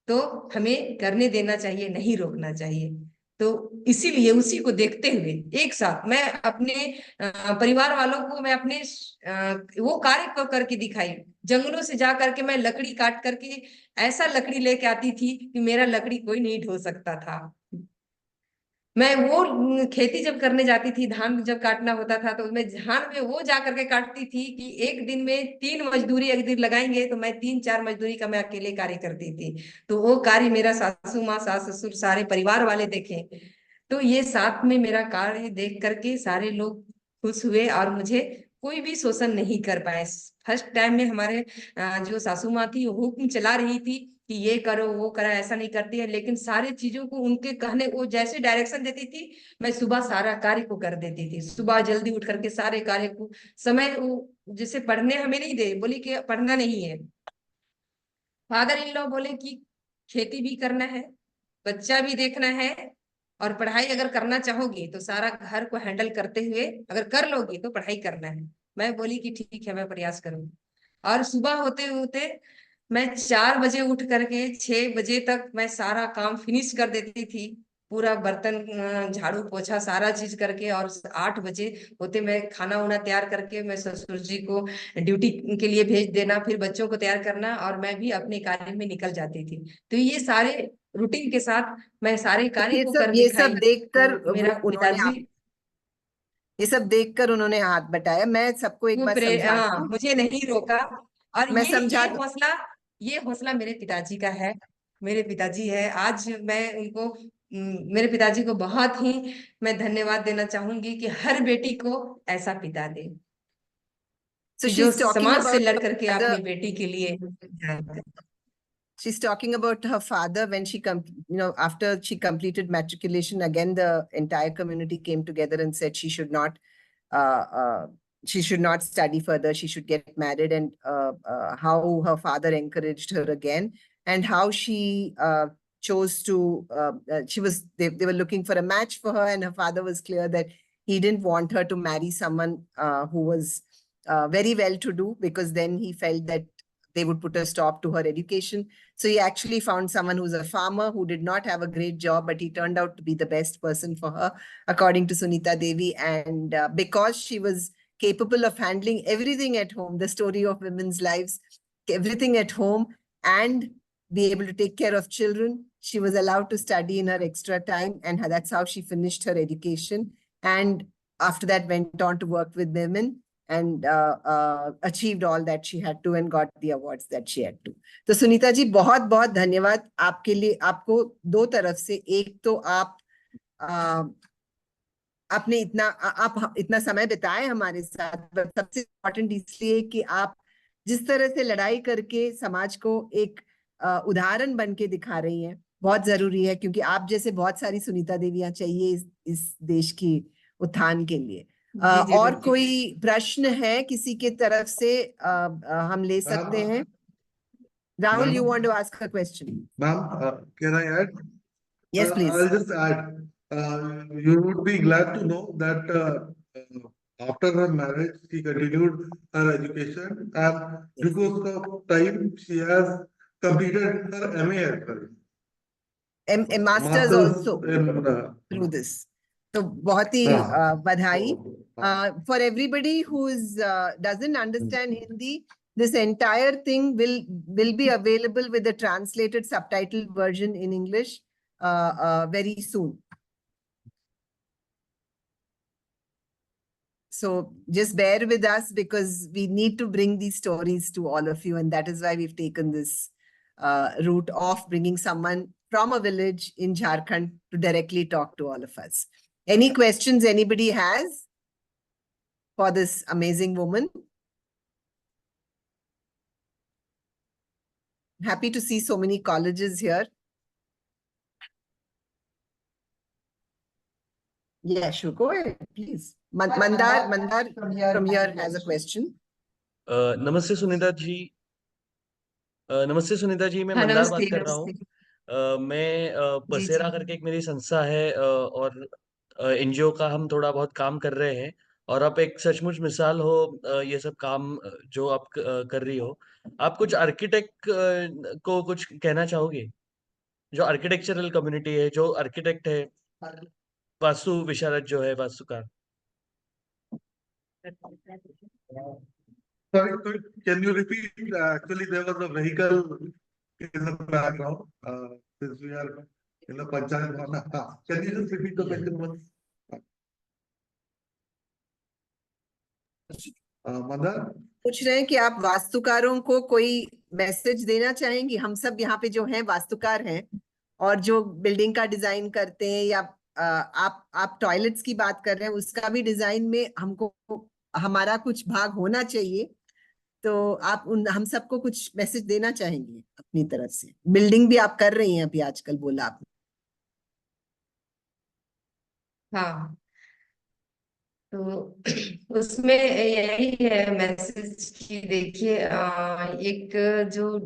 तो हमें करने देना चाहिए, नहीं रोकना चाहिए। तो इसीलिए उसी को देखते हुए एक साथ मैं अपने परिवार वालों को, मैं अपने वो कार्य को करके दिखाई। जंगलों से जा करके मैं लकड़ी काट करके ऐसा लकड़ी लेके आती थी कि मेरा लकड़ी कोई नहीं ढो सकता था। मैं वो खेती जब करने जाती थी, धान जब काटना होता था, तो मैं धान में वो जा करके काटती थी कि एक दिन में 3 मजदूरी अगर लगाएंगे तो मैं 3-4 मजदूरी का मैं अकेले कार्य करती थी। तो वो कार्य मेरा सासू माँ, सास ससुर, सारे परिवार वाले देखे। तो ये साथ में मेरा कार्य देख करके सारे लोग खुश हुए, और मुझे कोई भी शोषण नहीं कर पाए। फर्स्ट टाइम में हमारे जो सासू माँ थी, वो हुक्म चला रही थी कि ये करो वो करो, ऐसा नहीं करती है, लेकिन सारी चीजों को उनके कहने, वो जैसे डायरेक्शन देती थी, मैं सुबह सारा कार्य को कर देती थी। सुबह जल्दी उठ करके सारे कार्य को, समय वो जैसे पढ़ने हमें नहीं दे, बोली कि पढ़ना नहीं है। फादर इन लॉ बोले कि खेती भी करना है, बच्चा भी देखना है, और पढ़ाई अगर करना चाहोगी तो सारा घर को हैंडल करते हुए अगर कर लोगी तो पढ़ाई करना है। मैं बोली कि ठीक है, मैं प्रयास करूंगी। और सुबह होते होते मैं 4 बजे उठ करके 6 बजे तक मैं सारा काम फिनिश कर देती थी, पूरा बर्तन झाड़ू पोछा सारा चीज करके। और 8 बजे होते मैं खाना वाना तैयार करके मैं ससुर जी को ड्यूटी के लिए भेज देना, फिर बच्चों को तैयार करना, और मैं भी अपने कार्य में निकल जाती थी। तो ये सारे रूटीन के साथ मैं सारे कार्य को कर ये दिखाई। सब देखकर तो मेरा पिताजी ये सब देखकर उन्होंने हाथ बटाया। मैं सबको एक बार समझा दूं, मुझे नहीं रोका। और मैं समझा दूं। ये हौसला मेरे पिताजी का है, मेरे पिताजी है। आज मैं उनको मेरे पिताजी को बहुत ही मैं धन्यवाद देना चाहूंगी कि हर बेटी को ऐसा पिता दे, So कि जो she's talking समाज से about लड़ her करके father. अपनी बेटी के लिए ध्यान दे। She's talking about her father when after she completed matriculation, again the entire community came together and said she should not study further, she should get married, and how her father encouraged her again, and how she chose to, they were looking for a match for her, and her father was clear that he didn't want her to marry someone who was very well-to-do, because then he felt that they would put a stop to her education. So he actually found someone who's a farmer who did not have a great job, but he turned out to be the best person for her, according to Sunita Devi. And because she was capable of handling everything at home, the story of women's lives, everything at home, and be able to take care of children, she was allowed to study in her extra time, and that's how she finished her education. And after that went on to work with women and achieved all that she had to and got the awards that she had to. तो सुनीता जी बहुत बहुत धन्यवाद आपके लिए, आपको दो तरफ से। एक तो आप आपने आप इतना समय बिताए हमारे साथ, सबसे इम्पोर्टेंट इसलिए कि आप जिस तरह से लड़ाई करके समाज को एक उदाहरण बन के दिखा रही हैं, बहुत जरूरी है, क्योंकि आप जैसे बहुत सारी सुनीता देवियां चाहिए इस देश की उत्थान के लिए। और कोई प्रश्न है किसी के तरफ से हम ले सकते हैं? Rahul, you want to ask a question? Ma'am, can I add? Yes, please. I'll just add. You would be glad to know that after her marriage, she continued her education, and because of time, she has completed her MA as well. A master's also through this. तो बहुत ही बधाई। For everybody who doesn't understand Hindi, this entire thing will be available with the translated subtitled version in English very soon. So just bear with us, because we need to bring these stories to all of you, and that is why we've taken this route of bringing someone from a village in Jharkhand to directly talk to all of us. Any questions anybody has for this amazing woman? Happy to see so many colleges here. Yeah, sure. Go ahead, please. Mandar from here has a question. नमस्ते सुनीता जी। नमस्ते सुनीता जी, मैं मंदार बात कर रहा हूँ। मैं बसेरा करके एक मेरी संस्था है, और एनजीओ का हम थोड़ा बहुत काम कर रहे हैं, और आप एक सचमुच मिसाल हो ये सब काम जो आप कर रही हो। आप कुछ आर्किटेक्ट को कुछ कहना चाहोगे? जो आर्किटेक्चरल कम्युनिटी है, जो आर्किटेक्ट है, वास्तु विशारद जो है, वास्तुकार। Sorry, can you repeat? Actually, there was a vehicle in the background. Since we are in the Panchayat Bhavan, can you just repeat the question once? Mandar? पूछ रहे हैं कि आप वास्तुकारों को कोई मैसेज देना चाहेंगी? हम सब यहाँ पे जो हैं वास्तुकार हैं, और जो बिल्डिंग का डिजाइन करते हैं, या आप टॉयलेट्स की बात कर रहे हैं, उसका भी डिजाइन में हमको हमारा कुछ भाग होना चाहिए। तो आप हम सबको कुछ मैसेज देना चाहेंगे अपनी तरफ से? बिल्डिंग भी आप कर रही हैं अभी आजकल, बोला आपने। हाँ, तो उसमें यही है मैसेज कि देखिए, एक जो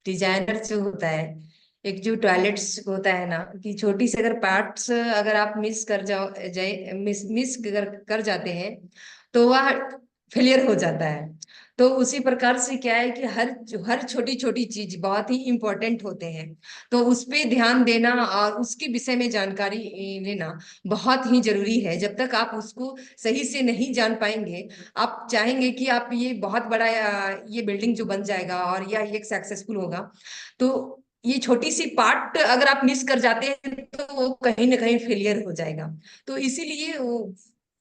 डिजाइनर जो होता है, एक जो टॉयलेट्स होता है ना, कि छोटी से अगर पार्ट्स अगर आप मिस कर जाते हैं तो वह फेलियर हो जाता है। तो उसी प्रकार से क्या है कि हर छोटी छोटी चीज बहुत ही इम्पोर्टेंट होते हैं, तो उस पे ध्यान देना और उसके विषय में जानकारी लेना बहुत ही जरूरी है। जब तक आप उसको सही से नहीं जान पाएंगे, आप चाहेंगे कि आप ये बहुत बड़ा ये बिल्डिंग जो बन जाएगा और यह एक सक्सेसफुल होगा, तो ये छोटी सी पार्ट अगर आप मिस कर जाते हैं तो वो कहीं ना कहीं फेलियर हो जाएगा। तो इसीलिए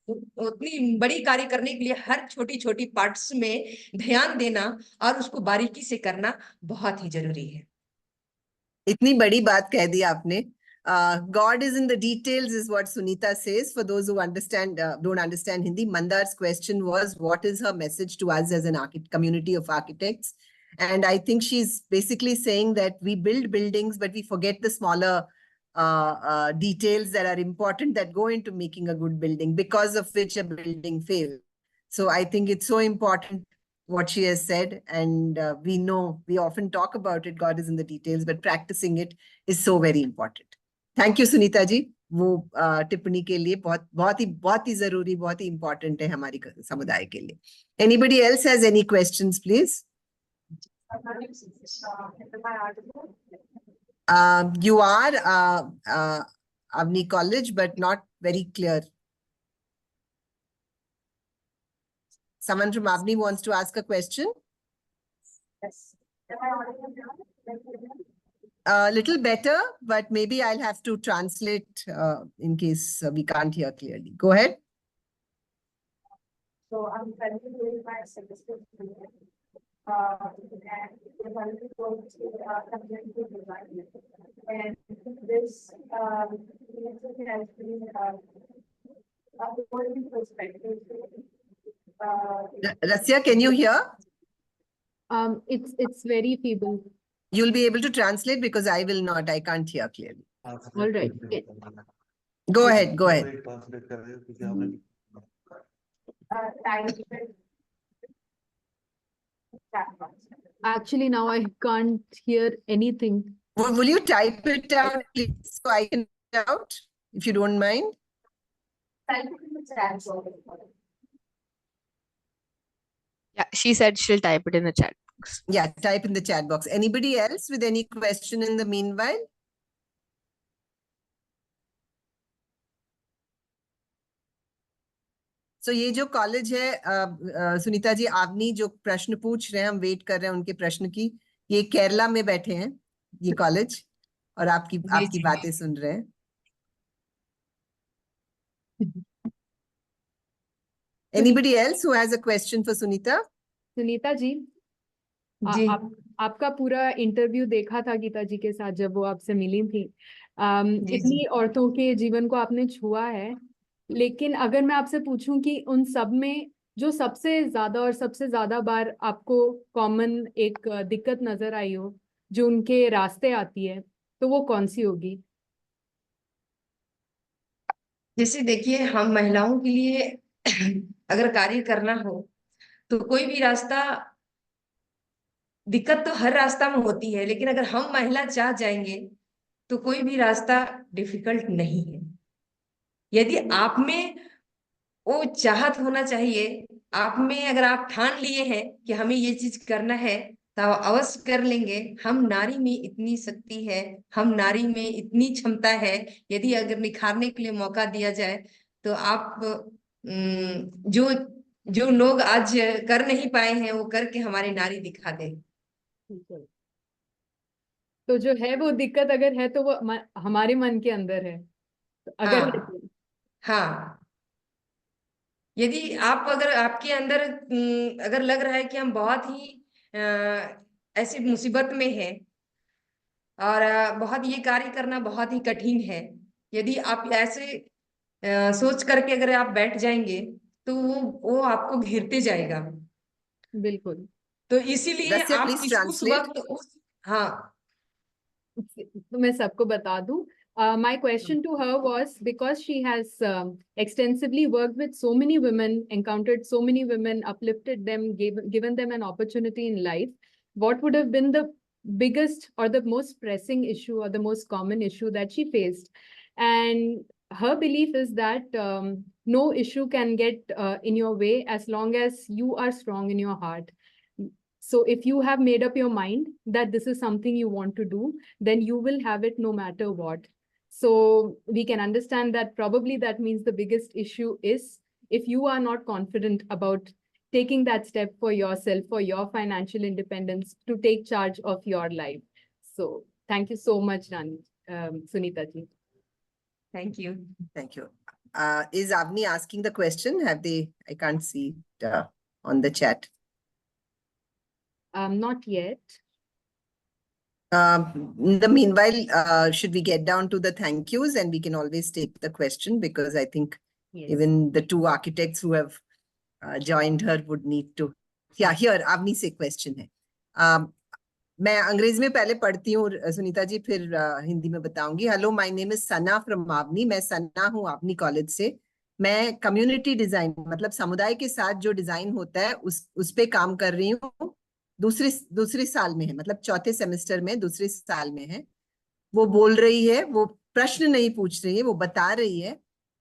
उतनी बड़ी कार्य करने के लिए हर छोटी छोटी पार्ट्स में ध्यान देना और उसको बारीकी से करना बहुत ही जरूरी है। इतनी बड़ी बात कह दी आपने। God is in the details is what Sunita says. For those who don't understand Hindi, Mandar's question was, what is her message to us as an community of architects? And I think she's basically saying that we build buildings, but we forget the smaller details that are important that go into making a good building, because of which a building fails. So I think it's so important what she has said, and we know, we often talk about it, God is in the details, but practicing it is so very important. Thank you, Sunita ji, वो टिप्पणी के लिए बहुत ही जरूरी, बहुत ही important है हमारी समुदाय के लिए. Anybody else has any questions, please? You are Avni College, but not very clear. Someone from Avni wants to ask a question. Yes. A little better, but maybe I'll have to translate in case we can't hear clearly. Go ahead. So I'm currently doing my semester and I'm currently going to community design. And this has been a important perspective. Rasya, can you hear? It's very feeble. You'll be able to translate because I will not. I can't hear clearly. All right. Go ahead. Go ahead. Actually, now I can't hear anything. Will you type it out, please, so I can type it out, if you don't mind? Yeah, she said she'll type it in the chat box. Yeah, type in the chat box. Anybody else with any question in the meanwhile? So ये जो college है, सुनीता जी, आपने जो प्रश्न पूछ रहे हैं, हम वेट कर रहे हैं उनके प्रश्न की. ये केरला में बैठे हैं ये कॉलेज, और आपकी बातें सुन रहे हैं. Anybody else who has a question for Sunita? Sunita ji, जी आपका पूरा इंटरव्यू देखा था गीता जी के साथ जब वो आपसे मिली थी. इतनी औरतों के जीवन को आपने छुआ है, लेकिन अगर मैं आपसे पूछूं कि उन सब में जो सबसे ज्यादा बार आपको कॉमन एक दिक्कत नजर आई हो, जो उनके रास्ते आती है, तो वो कौन सी होगी? जैसे देखिए, हम महिलाओं के लिए अगर कार्य करना हो तो कोई भी रास्ता, दिक्कत तो हर रास्ता में होती है, लेकिन अगर हम महिला चाह जाएंगे तो कोई भी रास्ता डिफिकल्ट नहीं है. यदि आप में वो चाहत होना चाहिए, आप में अगर आप ठान लिए हैं कि हमें ये चीज करना है, तो अवश्य कर लेंगे. हम नारी में इतनी शक्ति है, हम नारी में इतनी क्षमता है, यदि अगर निखारने के लिए मौका दिया जाए तो आप जो लोग आज कर नहीं पाए हैं वो करके हमारी नारी दिखा दे. तो जो है वो दिक्कत अगर है तो वो हमारे मन के अंदर है. तो अगर हाँ, यदि अगर आपके अंदर अगर लग रहा है कि हम बहुत ही ऐसी मुसीबत में हैं और बहुत ये कार्य करना बहुत ही कठिन है, यदि आप ऐसे सोच करके अगर आप बैठ जाएंगे तो वो आपको घिरते जाएगा. बिल्कुल. तो इसीलिए आप उस वक्त हाँ, तो मैं सबको बता दूं. My question to her was, because she has extensively worked with so many women, encountered so many women, uplifted them, given them an opportunity in life, what would have been the biggest or the most pressing issue or the most common issue that she faced? And her belief is that no issue can get in your way as long as you are strong in your heart. So if you have made up your mind that this is something you want to do, then you will have it no matter what. So we can understand that probably that means the biggest issue is if you are not confident about taking that step for yourself, for your financial independence, to take charge of your life. So thank you so much, Sunita ji. Thank you. Thank you. Is Avni asking the question? Have they? I can't see it on the chat. Not yet. In the meanwhile, should we get down to the thank yous, and we can always take the question, because I think even the two architects who have joined her would need to. Yeah, here Avni से question है. मैं अंग्रेजी में पहले पढ़ती हूँ सुनीता जी, फिर हिंदी में बताऊंगी. Hello, my name is Sana from Avani. मैं सना हूँ आवनी कॉलेज से. मैं कम्युनिटी डिजाइन मतलब समुदाय के साथ जो डिजाइन होता है उस पे काम कर रही हूँ। दूसरे साल में है, मतलब चौथे सेमेस्टर में, दूसरे साल में है। वो बोल रही है, वो प्रश्न नहीं पूछ रही है, वो बता रही है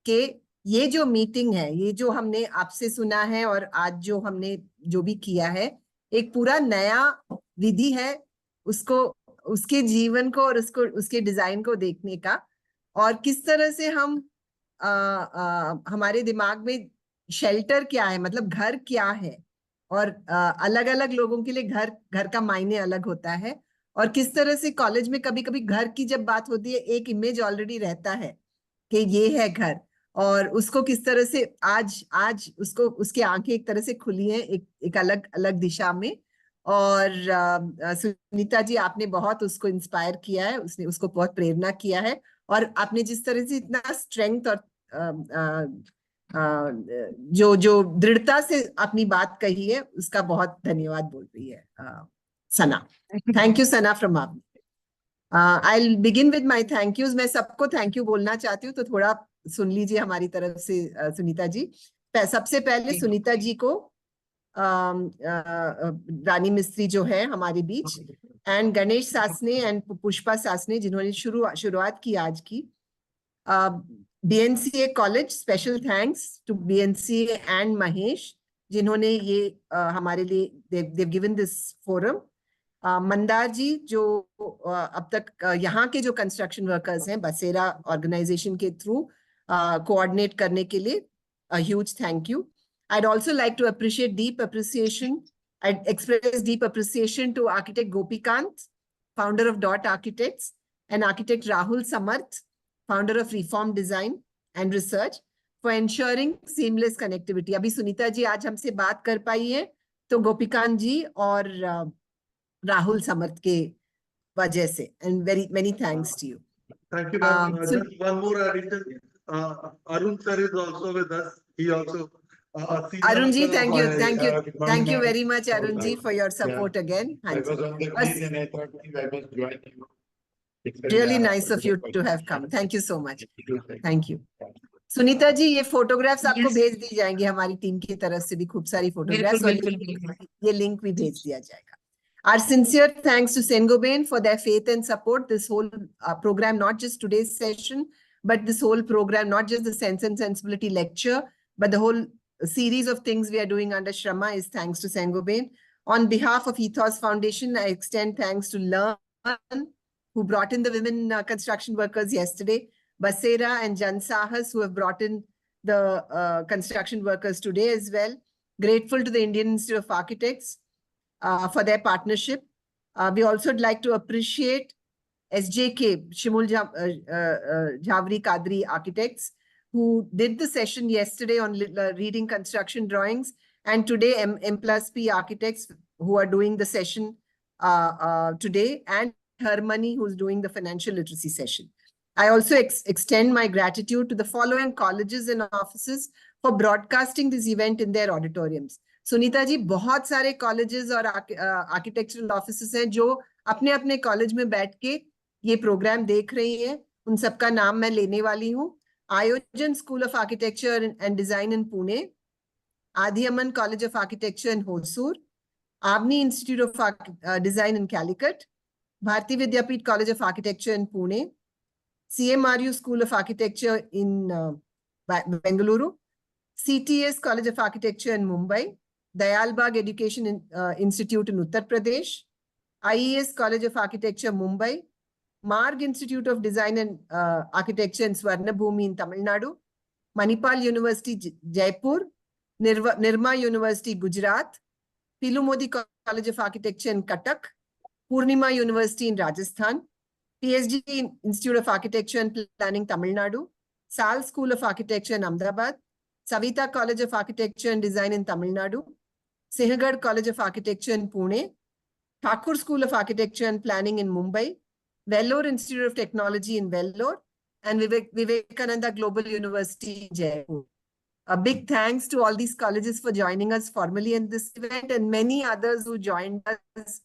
कि ये जो मीटिंग है, ये जो हमने आपसे सुना है और आज जो हमने जो भी किया है, एक पूरा नया विधि है उसको, उसके जीवन को और उसके डिजाइन को देखने का, और किस तरह से हम हमारे दिमाग में शेल्टर क्या है, मतलब घर क्या है, और अलग अलग लोगों के लिए घर का मायने अलग होता है, और किस तरह से कॉलेज में कभी कभी घर की जब बात होती है एक इमेज ऑलरेडी रहता है कि ये है घर, और उसको किस तरह से आज उसको उसकी आंखें एक तरह से खुली हैं एक अलग अलग दिशा में। और सुनीता जी, आपने बहुत उसको इंस्पायर किया है, उसने उसको बहुत प्रेरणा किया है, और आपने जिस तरह से इतना स्ट्रेंथ और जो दृढ़ता से अपनी बात कही है, उसका बहुत धन्यवाद बोल रही है सना। थैंक यू सना फ्रॉम आप। I begin with my thank use. मैं सबको थैंक यू बोलना चाहती हूँ, तो थोड़ा सुन लीजिए हमारी तरफ से सुनीता जी। सबसे पहले सुनीता जी को रानी मिस्त्री जो है हमारे बीच, एंड गणेश सासने एंड पुष्पा सासने जिन्होंने शुरुआत की आज की। BNCA college, special thanks to BNCA and Mahesh जिन्होंने ये हमारे लिए they've given this forum। Mandar जी जो अब तक यहाँ के जो कंस्ट्रक्शन वर्कर्स हैं बसेरा ऑर्गेनाइजेशन के थ्रू कोऑर्डिनेट करने के लिए huge thank you. I'd also like to express deep appreciation to architect Gopikant, founder of Dot Architects, and architect Rahul Samarth, founder of Reform Design and Research, for ensuring seamless connectivity। अभी सुनीता जी आज हमसे बात कर पाई है तो गोपीकांत जी और राहुल समर्थ के वजह से, and very many thanks to you। Thank you, ma'am. Just one more addition. Arun sir is also with us. He also. Arun ji, thank you very much, Arun ji, for your support again। Really nice of you to have come। Thank you so much। Thank you। Sunita ji, ये photographs आपको भेज दी जाएंगी हमारी team की तरफ से भी, खूब सारी फोटोग्राफ्स, और ये लिंक भी भेज दिया जाएगा। Our sincere thanks to Sengobain for their faith and support this whole program, not just today's session, but this whole program, not just the Sense and Sensibility lecture, but the whole series of things we are doing under Shrama is thanks to Sengobain। On behalf of Ethos Foundation, I extend thanks to Learn, who brought in the women construction workers yesterday, Basera and Jan Sahas, who have brought in the construction workers today as well. Grateful to the Indian Institute of Architects for their partnership. We also would like to appreciate SJK, Shimul Jhavri Kadri Architects, who did the session yesterday on reading construction drawings, and today M+P Architects, who are doing the session today, and Harmony, who's doing the financial literacy session. I also extend my gratitude to the following colleges and offices for broadcasting this event in their auditoriums. Sunita ji, बहुत सारे colleges और architectural offices हैं जो अपने अपने college में बैठ के ये प्रोग्राम देख रही हैं। उन सबका नाम मैं लेने वाली हूँ। आयोजन school of architecture and design in Pune, Adhiyamaan college of architecture in Hosur, Abani institute of design in Calicut, Bharati Vidyapeeth college of architecture in Pune, CMRU school of architecture in Bengaluru, CTS college of architecture in Mumbai, Dayal Bagh Education Institute in Uttar Pradesh, IES College of Architecture Mumbai, Marg Institute of Design and Architecture in Swarnabhumi in Tamil Nadu, Manipal University Jaipur, Nirma University Gujarat, Pilu Modi College of Architecture in Cuttack, Purnima University in Rajasthan, PSG Institute of Architecture and Planning Tamil Nadu, Sal School of Architecture in Ahmedabad, Savita College of Architecture and Design in Tamil Nadu, Sinhagad College of Architecture in Pune, Thakur School of Architecture and Planning in Mumbai, Vellore Institute of Technology in Vellore, and Vivekananda Global University in Jaipur. A big thanks to all these colleges for joining us formally in this event, and many others who joined us,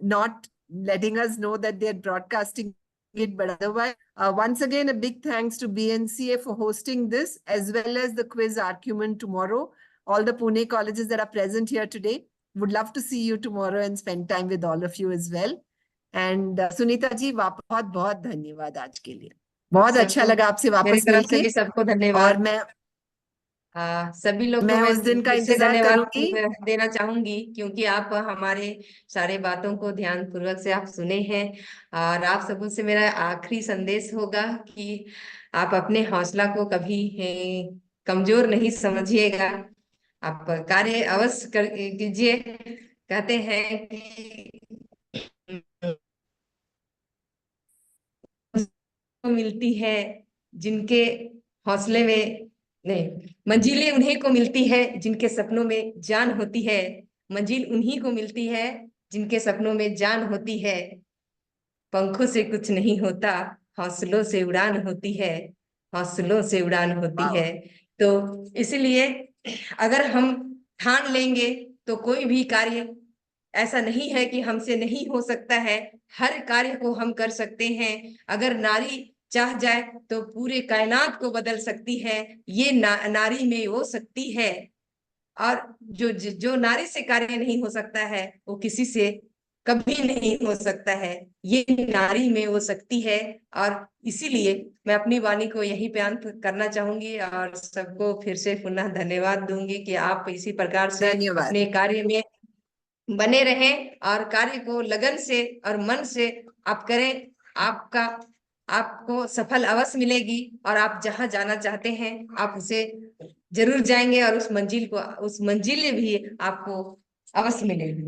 not letting us know that they're broadcasting it, but otherwise, once again, a big thanks to BNCA for hosting this, as well as the quiz argument tomorrow. All the Pune colleges that are present here today, would love to see you tomorrow and spend time with all of you as well. And Sunita जी, बहुत बहुत धन्यवाद आज के लिए. बहुत अच्छा सबको लगा आपसे मेरी वापस तरफ से मिलके. भी सबको और धन्यवाद। मैं सभी लोग को मैं मैं उस दिन का फिर से इंतजार धन्यवाद करूंगी. देना चाहूंगी, क्योंकि आप हमारे सारे बातों को ध्यान पूर्वक से आप सुने हैं। और आप सबों से मेरा आखिरी संदेश होगा कि आप अपने हौसला को कभी कमजोर नहीं समझिएगा। आप कार्य अवश्य कीजिए। कहते हैं कि मिलती है जिनके हौसले में नहीं, मंजिलें उन्हीं को मिलती है जिनके सपनों में जान होती है। मंजिल उन्हीं को मिलती है जिनके सपनों में जान होती है। पंखों से कुछ नहीं होता, हौसलों से उड़ान होती है, हौसलों से उड़ान होती है। तो इसलिए अगर हम ठान लेंगे तो कोई भी कार्य ऐसा नहीं है कि हमसे नहीं हो सकता है। हर कार्य को हम कर सकते हैं। अगर नारी चाह जाए तो पूरे कायनात को बदल सकती है। ये नारी में हो सकती है। और जो नारी से कार्य नहीं हो सकता है वो किसी से कभी नहीं हो सकता है। ये नारी में हो सकती है। और इसीलिए मैं अपनी वाणी को यहीं पे अंत करना चाहूंगी और सबको फिर से पुनः धन्यवाद दूंगी कि आप इसी प्रकार से धन्यवाद. अपने कार्य में बने रहें और कार्य को लगन से और मन से आप करें। आपको सफल अवश्य मिलेगी और आप जहां जाना चाहते हैं आप उसे जरूर जाएंगे और उस मंजिल भी आपको अवश्य मिलेगी।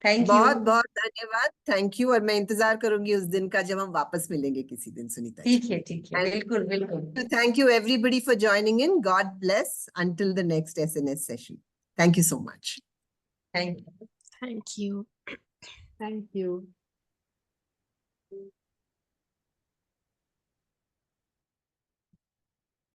Thank you. बहुत बहुत धन्यवाद. Thank you. और मैं इंतजार करूंगी उस दिन का जब हम वापस मिलेंगे किसी दिन, सुनीता जी. ठीक है, बिल्कुल बिल्कुल। Thank you everybody for joining in. God bless until the next SNS session. Thank you so much. Thank you. Thank you. Thank you.